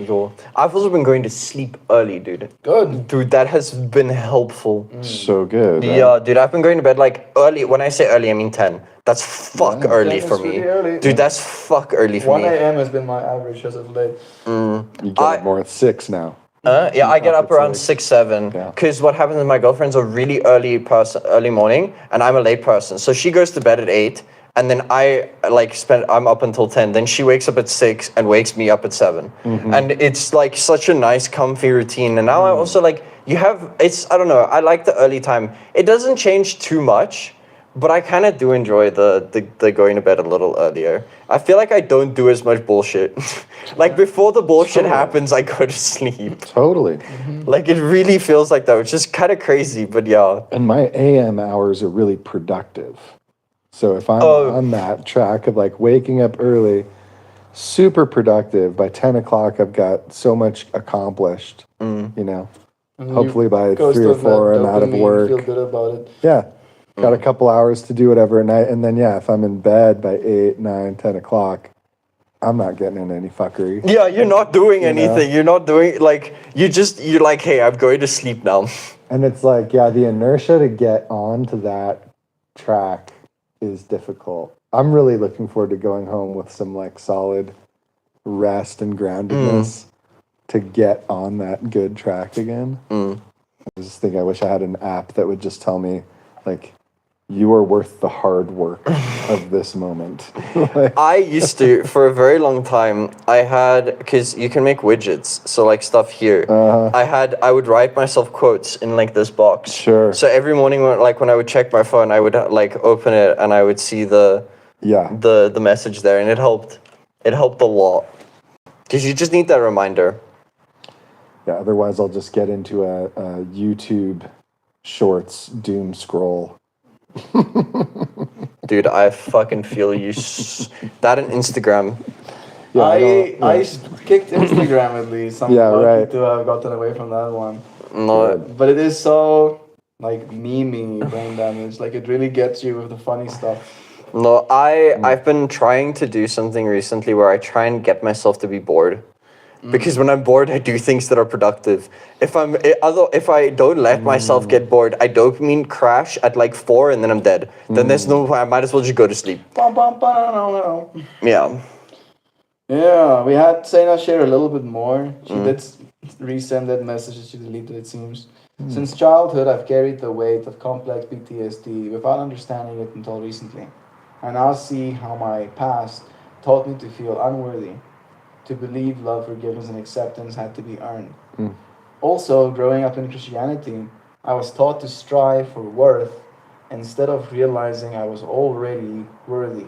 Cool. I've also been going to sleep early, dude. Good. Dude, that has been helpful. So good. Right? Yeah, dude, I've been going to bed like early. When I say early, I mean 10. That's fuck early 10 for is me. pretty early. Dude, that's fuck early for 1 me. a.m. has been my average as of late. You get up more at 6 now. Yeah, I get up around 6, 7. Yeah. Because what happens is my girlfriend's a really early morning, and I'm a late person. So she goes to bed at 8, and then I'm up until 10. Then she wakes up at 6 and wakes me up at 7. And it's like such a nice, comfy routine. And now I also like, I don't know, I like the early time. It doesn't change too much, but I kind of do enjoy the going to bed a little earlier. I feel like I don't do as much bullshit. Like before the bullshit happens, I go to sleep. Totally. Like it really feels like that, which is kind of crazy, but yeah. And my AM hours are really productive. So if I'm on that track of like waking up early, super productive, by 10 o'clock I've got so much accomplished, you know. And Hopefully by goes 3 to or 4 that I'm out of dopamine, work. feel good about it. Yeah. Got a couple hours to do whatever at night. And then, if I'm in bed by 8, 9, 10 o'clock, I'm not getting in any fuckery. Yeah, you're not doing anything. know? You're not doing, like, you're like, hey, I'm going to sleep now. And it's like, the inertia to get onto that track is difficult. I'm really looking forward to going home with some, like, solid rest and groundedness to get on that good track again. I just think I wish I had an app that would just tell me, like, you are worth the hard work of this moment. Like, I used to, for a very long time, because you can make widgets, so like stuff here. I would write myself quotes in like this box. Sure. So every morning, when I would check my phone, I would like open it and I would see the message there, and it helped. It helped a lot. Because you just need that reminder. Yeah, otherwise I'll just get into a YouTube Shorts doom scroll. Dude, I fucking feel you. That and Instagram. Yeah, I kicked Instagram at least. I'm lucky right. to have gotten away from that one. No, But it is so like memey brain damage. Like it really gets you with the funny stuff. no. I've been trying to do something recently where I try and get myself to be bored. Because when I'm bored, I do things that are productive. If I don't let myself get bored, I dopamine crash at like 4 and then I'm dead. Then there's no point. I might as well just go to sleep. Yeah. Yeah, we had Sena share a little bit more. She did resend that message that she deleted, it seems. Since childhood, I've carried the weight of complex PTSD without understanding it until recently. I now see how my past taught me to feel unworthy, to believe love, forgiveness, and acceptance had to be earned. Also, growing up in Christianity, I was taught to strive for worth instead of realizing I was already worthy.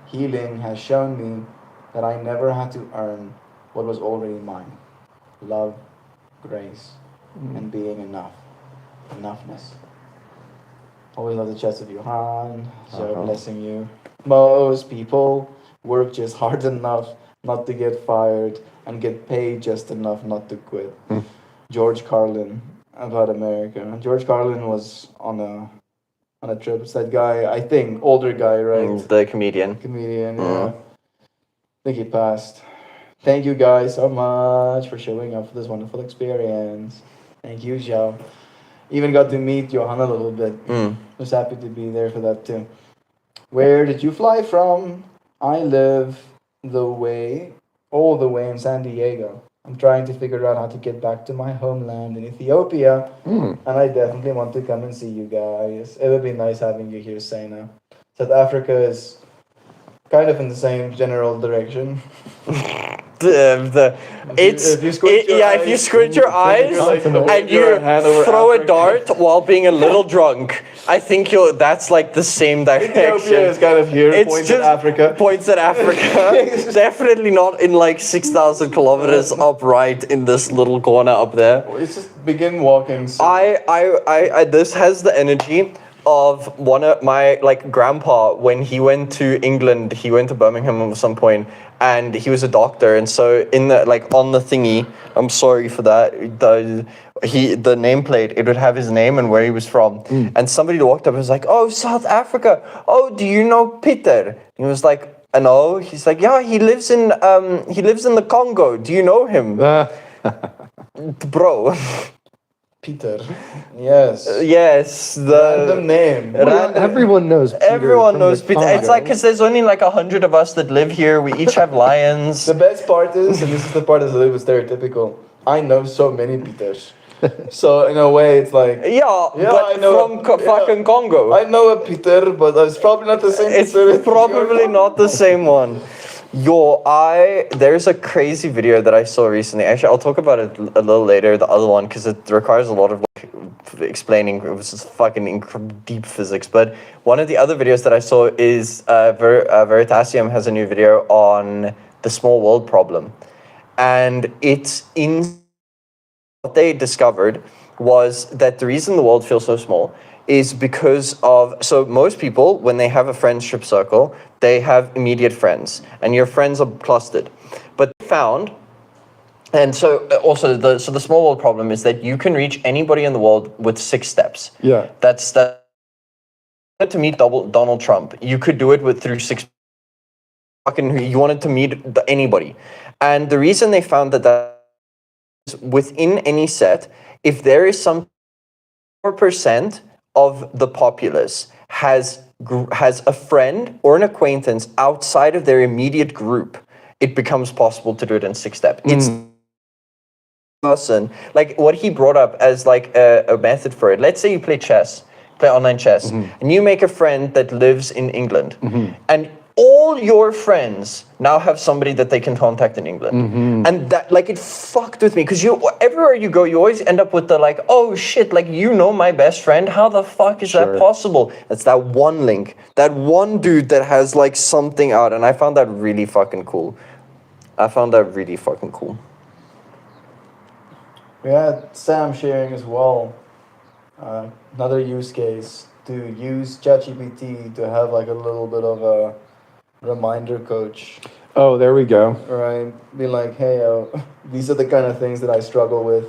Healing has shown me that I never had to earn what was already mine. Love, grace, and being enough. Enoughness. Always love the chats of Johan. Joe blessing you. Most people work just hard enough not to get fired and get paid just enough not to quit. George Carlin about America. George Carlin was on a trip. It's that guy, I think, older guy, right? The comedian. Comedian, yeah. I think he passed. Thank you guys so much for showing up for this wonderful experience. Thank you, Xiao. Even got to meet Johan a little bit. Was happy to be there for that too. Where did you fly from? I live all the way in San Diego. I'm trying to figure out how to get back to my homeland in Ethiopia. And I definitely want to come and see you guys. It would be nice having you here, Sena. South Africa is kind of in the same general direction. If you squint your eyes and you throw a dart while being a little drunk, I think that's like the same direction. Ethiopia is kind of here, points at Africa. Points at Africa. Definitely not in like 6,000 kilometers upright in this little corner up there. It's just begin walking. This has the energy of one of my grandpa. When he went to England, he went to Birmingham at some point, and he was a doctor, and so in the on the thingy, I'm sorry for that, the nameplate, it would have his name and where he was from. And somebody walked up and was like, "Oh, South Africa. Oh, do you know Peter?" And he was like, "No." He's like, "Yeah, he lives in the Congo. Do you know him?" Bro. Peter. Yes. Yes. The random name. Everyone knows Peter. Everyone knows Peter. Congo. It's like, because there's only like 100 of us that live here. We each have lions. The best part is, and this is the part that's a little bit stereotypical, I know so many Peters. So in a way, it's like... Yeah, but I know from fucking Congo. I know a Peter, but it's probably not the same It's Peter. probably not the same one. There's a crazy video that I saw recently. Actually, I'll talk about it a little later, the other one, because it requires a lot of explaining. It was just fucking deep physics. But one of the other videos that I saw is Veritasium has a new video on the small world problem. And what they discovered was that the reason the world feels so small is because of, so most people, when they have a friendship circle, they have immediate friends, and your friends are clustered. But they found, and so also the small world problem is that you can reach anybody in the world with 6 steps. Yeah. That's to meet Donald Trump. You could do it through 6. You wanted to meet anybody, and the reason they found that is within any set, if there is some 4% of the populace has a friend or an acquaintance outside of their immediate group, it becomes possible to do it in 6 steps. It's person, like what he brought up as like a method for it. Let's say you play online chess, and you make a friend that lives in England, and all your friends now have somebody that they can contact in England. And that, like, it fucked with me, because everywhere you go, you always end up with the like, oh shit, like, you know my best friend, how the fuck is that possible? It's that one link, that one dude that has like something out, and I found that really fucking cool. We had Sam sharing as well, another use case, to use ChatGPT to have like a little bit of a reminder coach. Oh, there we go. Right? Be like, hey, these are the kind of things that I struggle with.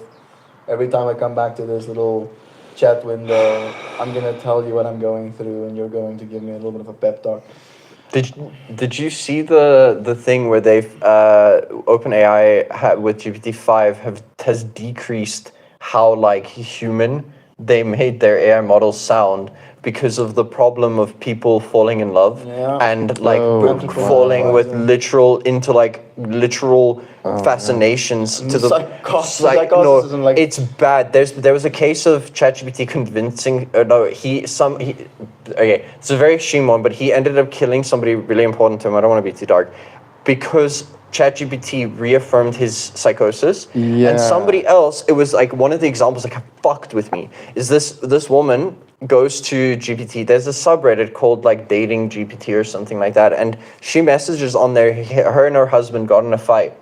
Every time I come back to this little chat window, I'm going to tell you what I'm going through, and you're going to give me a little bit of a pep talk. Did you see the thing where they've OpenAI with GPT-5 has decreased how like human they made their AI models sound because of the problem of people falling in love and like falling with literal fascinations to the psychosis. No, it's bad. There was a case of ChatGPT convincing okay, it's a very extreme one, but he ended up killing somebody really important to him. I don't want to be too dark, because ChatGPT reaffirmed his psychosis, and somebody else, it was like one of the examples like fucked with me, is this woman goes to GPT. There's a subreddit called like Dating GPT or something like that, and she messages on there, her and her husband got in a fight,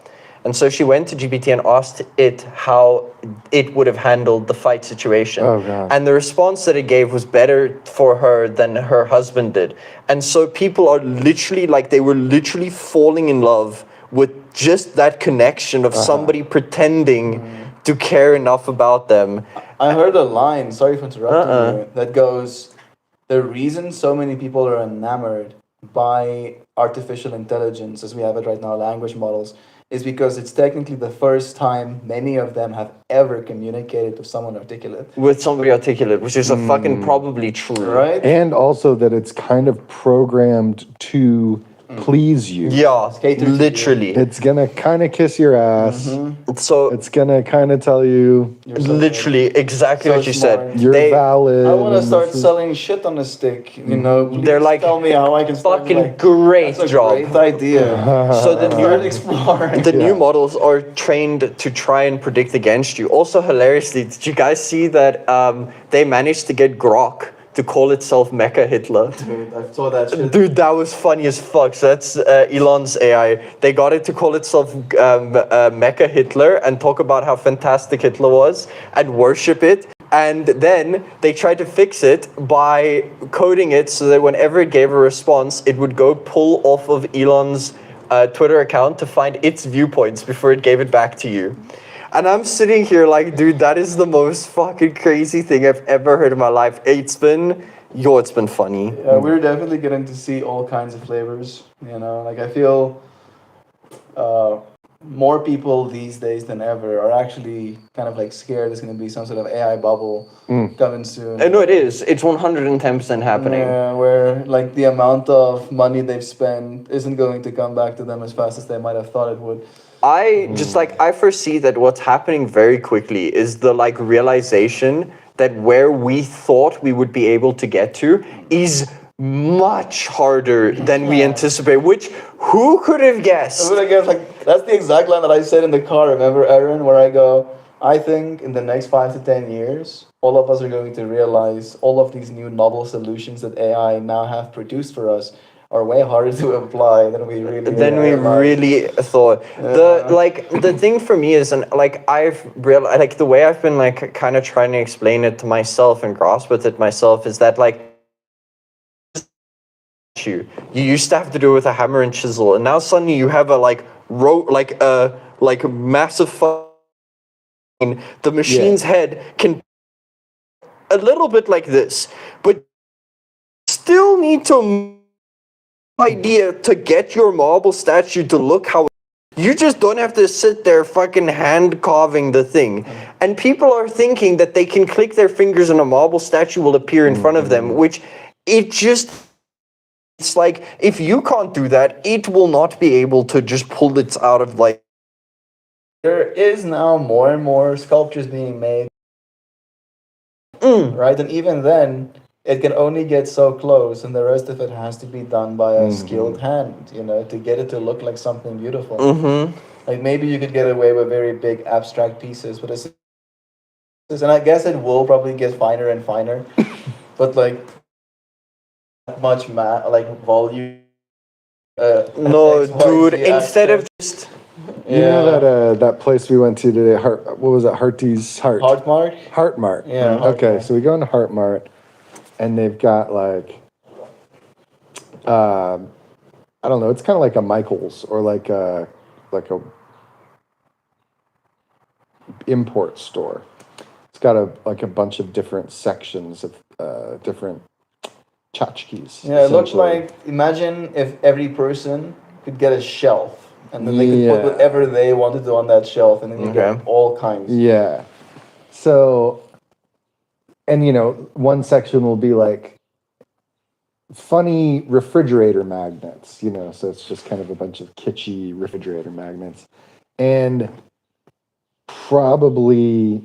And so she went to GPT and asked it how it would have handled the fight situation. Oh, God. And the response that it gave was better for her than her husband did. And so people are literally like, they were literally falling in love with just that connection of somebody pretending to care enough about them. I heard a line, sorry for interrupting you, that goes, the reason so many people are enamored by artificial intelligence as we have it right now, language models, is because it's technically the first time many of them have ever communicated with someone articulate. With somebody articulate, which is a fucking probably true. Right? And also that it's kind of programmed to please you. Yeah, Cater to you. literally. It's gonna kind of kiss your ass. So It's gonna kind of tell you You're so literally exactly So what you smart. said. you're valid. I want to and start this is- selling shit on a stick. You know, please They're like, tell me how I can start. fucking Like, great that's a job. great idea. So the Start new exploring. the new models are trained to try and predict against you. Also, hilariously, did you guys see that they managed to get Grok to call itself Mecha Hitler? Dude, I saw that shit. Dude, that was funny as fuck. So that's Elon's AI. They got it to call itself Mecha Hitler and talk about how fantastic Hitler was and worship it. And then they tried to fix it by coding it so that whenever it gave a response, it would go pull off of Elon's Twitter account to find its viewpoints before it gave it back to you. And I'm sitting here like, dude, that is the most fucking crazy thing I've ever heard in my life. It's been funny. Yeah, we're definitely getting to see all kinds of flavors. You know, like I feel more people these days than ever are actually kind of like scared there's going to be some sort of AI bubble coming soon. No, it is. It's 110% happening. Yeah, where like the amount of money they've spent isn't going to come back to them as fast as they might have thought it would. I just like, I foresee that what's happening very quickly is the like realization that where we thought we would be able to get to is much harder than we anticipate, which who could have guessed? But I guess like that's the exact line that I said in the car, remember, Aaron, where I go, I think in the next 5 to 10 years, all of us are going to realize all of these new novel solutions that AI now have produced for us are way harder to apply than we really thought. The thing for me is, and like I've realized, like the way I've been like kind of trying to explain it to myself and grasp with it myself is that like you used to have to do it with a hammer and chisel, and now suddenly you have a massive the machine's head can a little bit like this, but still need to idea to get your marble statue to look how you just don't have to sit there fucking hand carving the thing. And people are thinking that they can click their fingers and a marble statue will appear in front of them, which it's like, if you can't do that, it will not be able to just pull it out of like. There is now more and more sculptures being made, right? And even then, it can only get so close, and the rest of it has to be done by a skilled hand, you know, to get it to look like something beautiful. Like maybe you could get away with very big abstract pieces, but and I guess it will probably get finer and finer, but like much volume. No, dude. Instead of just. You know that place we went to today, what was it, Heartmark? Heartmark. Yeah. Okay, so we go into Heartmart, and they've got like, I don't know, it's kind of like a Michael's or like a import store. It's got a bunch of different sections of different tchotchkes. Yeah, it looks essentially. like, imagine if every person could get a shelf, and then they could put whatever they wanted to on that shelf, and then you get all kinds. Yeah. So, and you know, one section will be like funny refrigerator magnets, you know, so it's just kind of a bunch of kitschy refrigerator magnets. And probably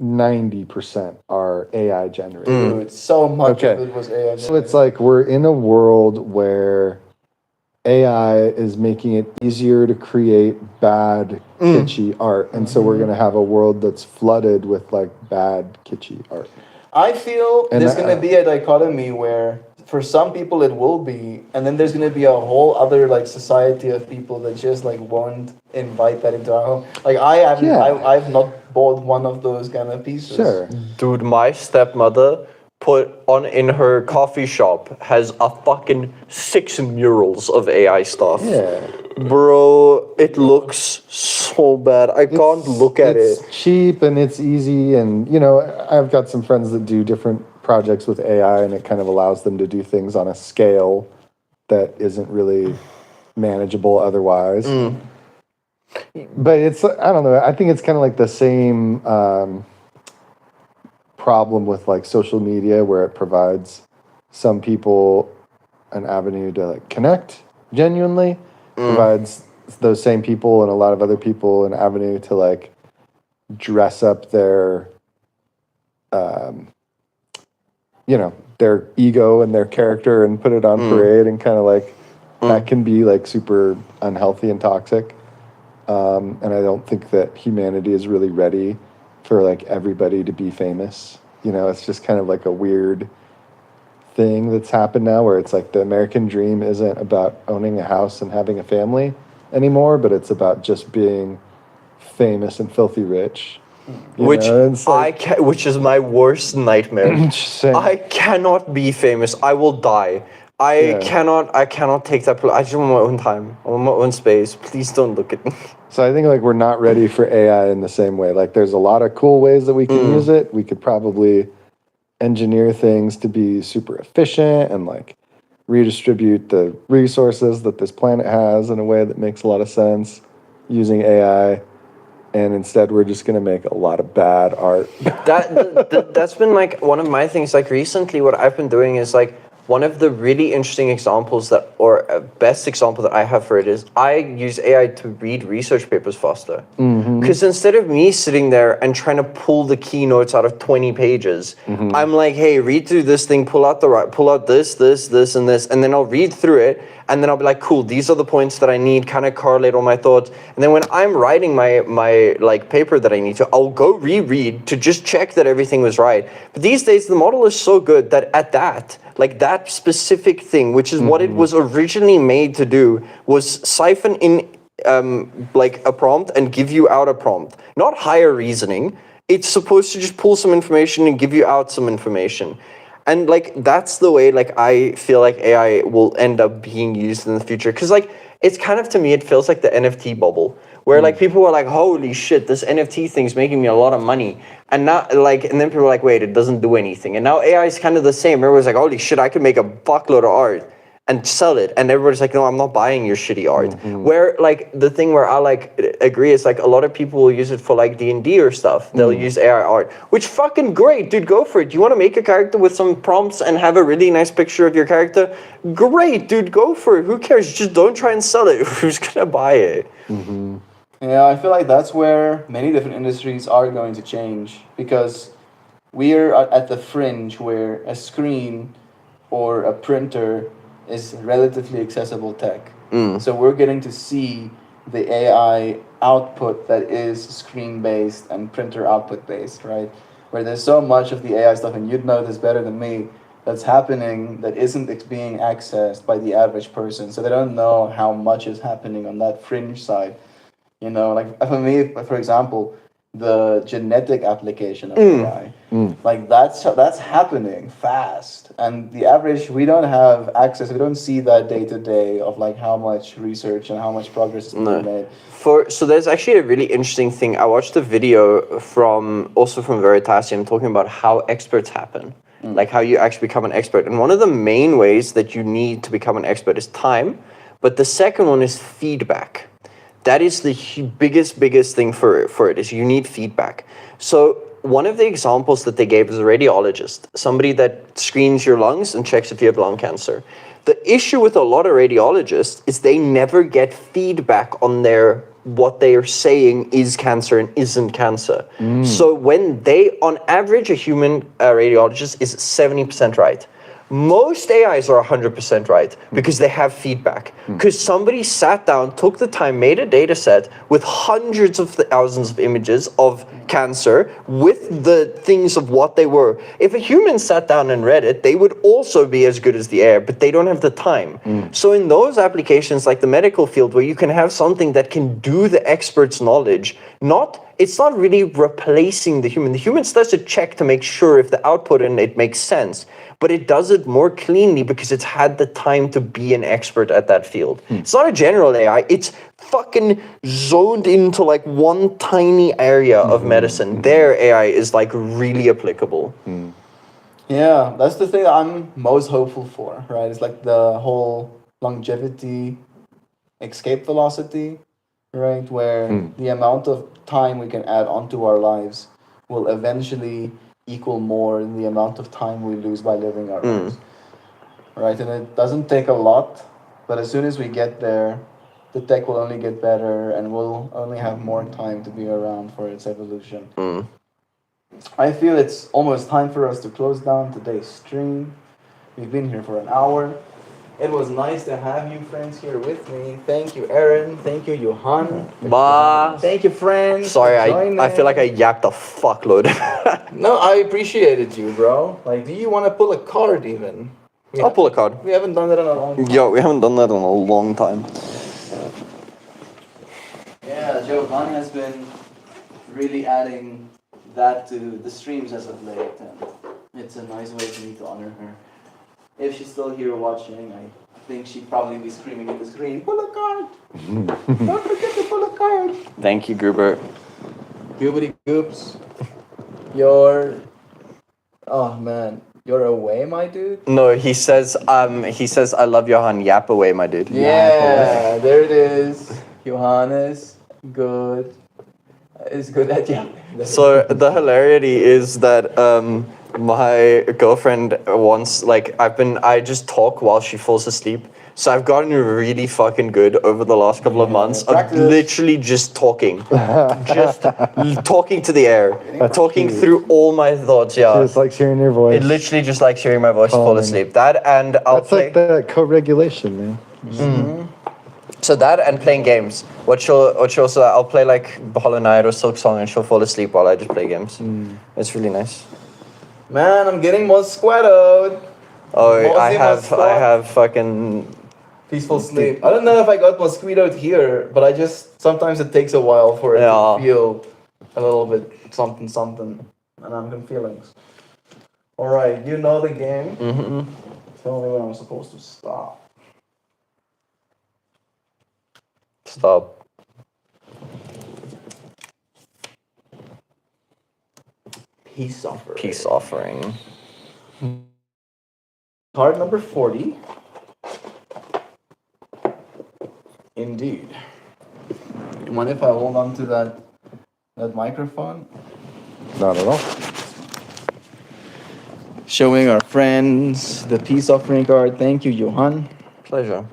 90% are AI generated. Dude, so much of it was AI generated. So it's like we're in a world where AI is making it easier to create bad, kitschy art. And so we're going to have a world that's flooded with like bad, kitschy art. I feel there's going to be a dichotomy where for some people it will be, and then there's gonna be a whole other like society of people that just like won't invite that into our home. Like I haven't, I've not bought one of those kind of pieces. Sure. Dude, my stepmother put on in her coffee shop has a fucking 6 murals of AI stuff. Yeah. Bro, it looks so bad. I can't look at it. It's cheap and it's easy, and you know, I've got some friends that do different projects with AI, and it kind of allows them to do things on a scale that isn't really manageable otherwise. But it's, I don't know, I think it's kind of like the same problem with like social media, where it provides some people an avenue to like connect genuinely, provides those same people and a lot of other people an avenue to like dress up their you know, their ego and their character and put it on parade, and kind of like that can be like super unhealthy and toxic. And I don't think that humanity is really ready for like everybody to be famous. You know, it's just kind of like a weird thing that's happened now, where it's like the American dream isn't about owning a house and having a family anymore, but it's about just being famous and filthy rich. Which Like, which is my worst nightmare. Same. I cannot be famous. I will die. I cannot take that. I just want my own time. I want my own space. Please don't look at me. So I think like we're not ready for AI in the same way. Like there's a lot of cool ways that we can use it. We could probably engineer things to be super efficient and like redistribute the resources that this planet has in a way that makes a lot of sense using AI. And instead, we're just going to make a lot of bad art. That's been like one of my things. Like recently, what I've been doing is like one of the really interesting examples that, or best example that I have for it is I use AI to read research papers faster. Because instead of me sitting there and trying to pull the keynotes out of 20 pages, I'm like, hey, read through this thing, pull out this, and this, and then I'll read through it, and then I'll be like, cool, these are the points that I need, kind of correlate all my thoughts. And then when I'm writing my like paper that I need to, I'll go reread to just check that everything was right. But these days, the model is so good that at that, like that specific thing, which is what it was originally made to do, was siphon in like a prompt and give you out a prompt, not higher reasoning. It's supposed to just pull some information and give you out some information. And like that's the way like I feel like AI will end up being used in the future, because like it's kind of, to me, it feels like the NFT bubble, where like people were like, holy shit, this NFT thing's making me a lot of money, and now like, and then people were like, wait, it doesn't do anything. And now AI is kind of the same. Everyone's like, holy shit, I could make a buckload of art and sell it, and everybody's like, no, I'm not buying your shitty art. Where like the thing where I like agree is like a lot of people will use it for like D&D or stuff. They'll use AI art, which fucking great, dude, go for it. You want to make a character with some prompts and have a really nice picture of your character? Great, dude, go for it. Who cares? Just don't try and sell it. Who's gonna buy it? Yeah, I feel like that's where many different industries are going to change, because we're at the fringe where a screen or a printer is relatively accessible tech. So we're getting to see the AI output that is screen-based and printer output-based, right? Where there's so much of the AI stuff, and you'd know this better than me, that's happening that isn't being accessed by the average person. So they don't know how much is happening on that fringe side. You know, like for me, for example, the genetic application of AI, like that's happening fast, and the average, we don't have access. We don't see that day to day of like how much research and how much progress is being made. So there's actually a really interesting thing. I watched a video from Veritasium talking about how experts happen, like how you actually become an expert. And one of the main ways that you need to become an expert is time, but the second one is feedback. That is the biggest thing for it, is you need feedback. So one of the examples that they gave is a radiologist, somebody that screens your lungs and checks if you have lung cancer. The issue with a lot of radiologists is they never get feedback on what they are saying is cancer and isn't cancer. So when on average, a human radiologist is 70% right. Most AIs are 100% right because they have feedback. Because somebody sat down, took the time, made a data set with hundreds of thousands of images of cancer with the things of what they were. If a human sat down and read it, they would also be as good as the AI, but they don't have the time. So in those applications, like the medical field, where you can have something that can do the expert's knowledge, it's not really replacing the human. The human does a check to make sure if the output in it makes sense, but it does it more cleanly because it's had the time to be an expert at that field. It's not a general AI. It's fucking zoned into like one tiny area of medicine. Their AI is like really applicable. Yeah, that's the thing that I'm most hopeful for, right? It's like the whole longevity, escape velocity, right? Where the amount of time we can add onto our lives will eventually equal more than the amount of time we lose by living our lives, right? And it doesn't take a lot, but as soon as we get there, the tech will only get better and we'll only have more time to be around for its evolution. I feel it's almost time for us to close down today's stream. We've been here for an hour. It was nice to have you friends here with me. Thank you, Aaron. Thank you, Johan. Thank you, friends. Sorry, for joining. I feel like I yapped a fuckload. No, I appreciated you, bro. Like, do you want to pull a card even? I'll pull a card. We haven't done that in a long time. Yo, we haven't done that in a long time. Yeah, Johan has been really adding that to the streams as of late, and it's a nice way for me to honor her. If she's still here watching, I think she'd probably be screaming at the screen, pull a card! Don't forget to pull a card! Thank you, Gruber. Goobity goops. Oh man, you're away, my dude? No, he says, I love Johan, yap away, my dude. Yeah, there it is. Johannes, is good at yapping. So the hilarity is that my girlfriend wants, like, I just talk while she falls asleep. So I've gotten really fucking good over the last couple of months of practice. literally just talking. Just talking to the air. Talking through all my thoughts, yeah. Just like hearing your voice. It literally just likes hearing my voice fall asleep. That and I'll That's play. like that co-regulation, man. So that and playing games. I'll play like Hollow Knight or Silk Song and she'll fall asleep while I just play games. It's really nice. Man, I'm getting mosquitoed. Oh, I have fucking Peaceful sleep. I don't know if I got mosquitoed here, but sometimes it takes a while for it to feel a little bit something, and I'm in feelings. Alright, you know the game. Tell me when I'm supposed to stop. Stop. Peace offering. Peace offering. Card number 40. Indeed. You mind if I hold on to that microphone? Not at all. Showing our friends the peace offering card. Thank you, Johan. Pleasure.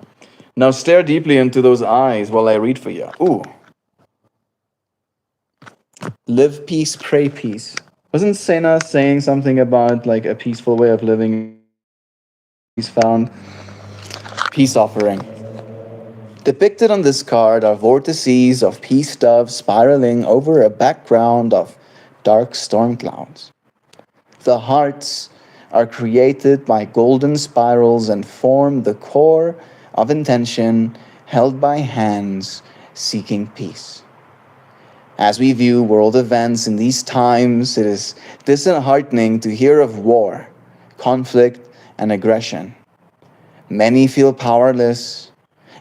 Now stare deeply into those eyes while I read for you. Ooh. Live peace, pray peace. Wasn't Sena saying something about like a peaceful way of living he's found? Peace offering. Depicted on this card are vortices of peace doves spiraling over a background of dark storm clouds. The hearts are created by golden spirals and form the core of intention held by hands seeking peace. As we view world events in these times, it is disheartening to hear of war, conflict, and aggression. Many feel powerless,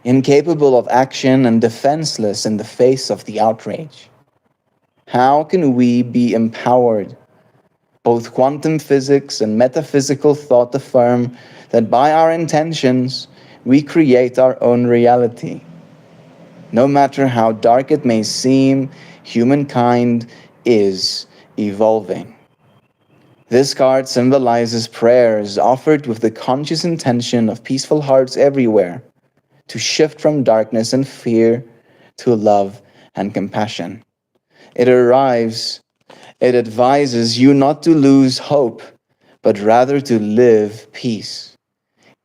incapable of action, and defenseless in the face of the outrage. How can we be empowered? Both quantum physics and metaphysical thought affirm that by our intentions, we create our own reality. No matter how dark it may seem, humankind is evolving. This card symbolizes prayers offered with the conscious intention of peaceful hearts everywhere, to shift from darkness and fear to love and compassion. It advises you not to lose hope, but rather to live peace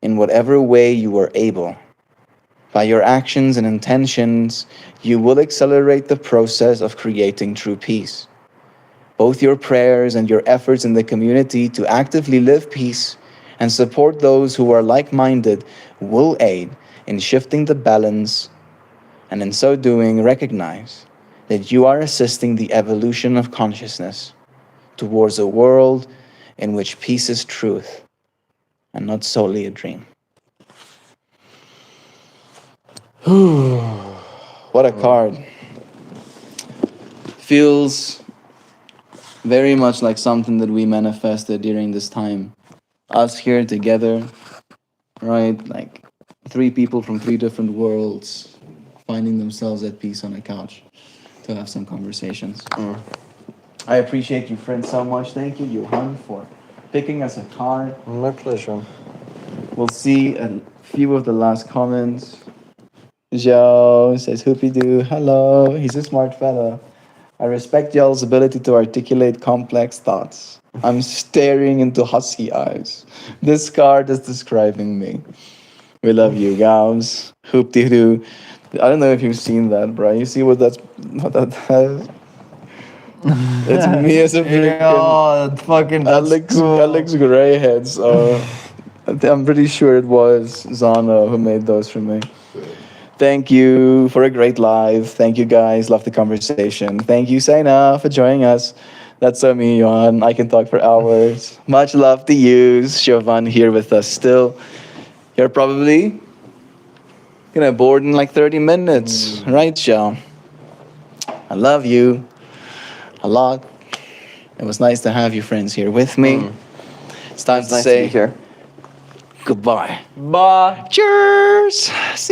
in whatever way you are able. By your actions and intentions, you will accelerate the process of creating true peace. Both your prayers and your efforts in the community to actively live peace and support those who are like minded will aid in shifting the balance, and in so doing, recognize that you are assisting the evolution of consciousness towards a world in which peace is truth and not solely a dream. What a card. Feels very much like something that we manifested during this time. Us here together, right? Like 3 people from 3 different worlds finding themselves at peace on a couch to have some conversations. I appreciate you, friends, so much. Thank you, Johan, for picking us a card. My pleasure. We'll see a few of the last comments. Joe says, Hoopy Doo, hello. He's a smart fella. I respect y'all's ability to articulate complex thoughts. I'm staring into husky eyes. This card is describing me. We love you, guys. Hoopty Doo. I don't know if you've seen that, bro. You see what that has? It's me as a freaking Yeah, fucking Alex Greyhead. So I'm pretty sure it was Zana who made those for me. Thank you for a great live. Thank you, guys. Love the conversation. Thank you, Saina, for joining us. That's so me, Johan. I can talk for hours. Much love to you, Siobhan, here with us still. You're probably gonna board in like 30 minutes, right, Joe? I love you a lot. It was nice to have you friends here with me. It's time to Nice to say be here. goodbye. Bye. Cheers.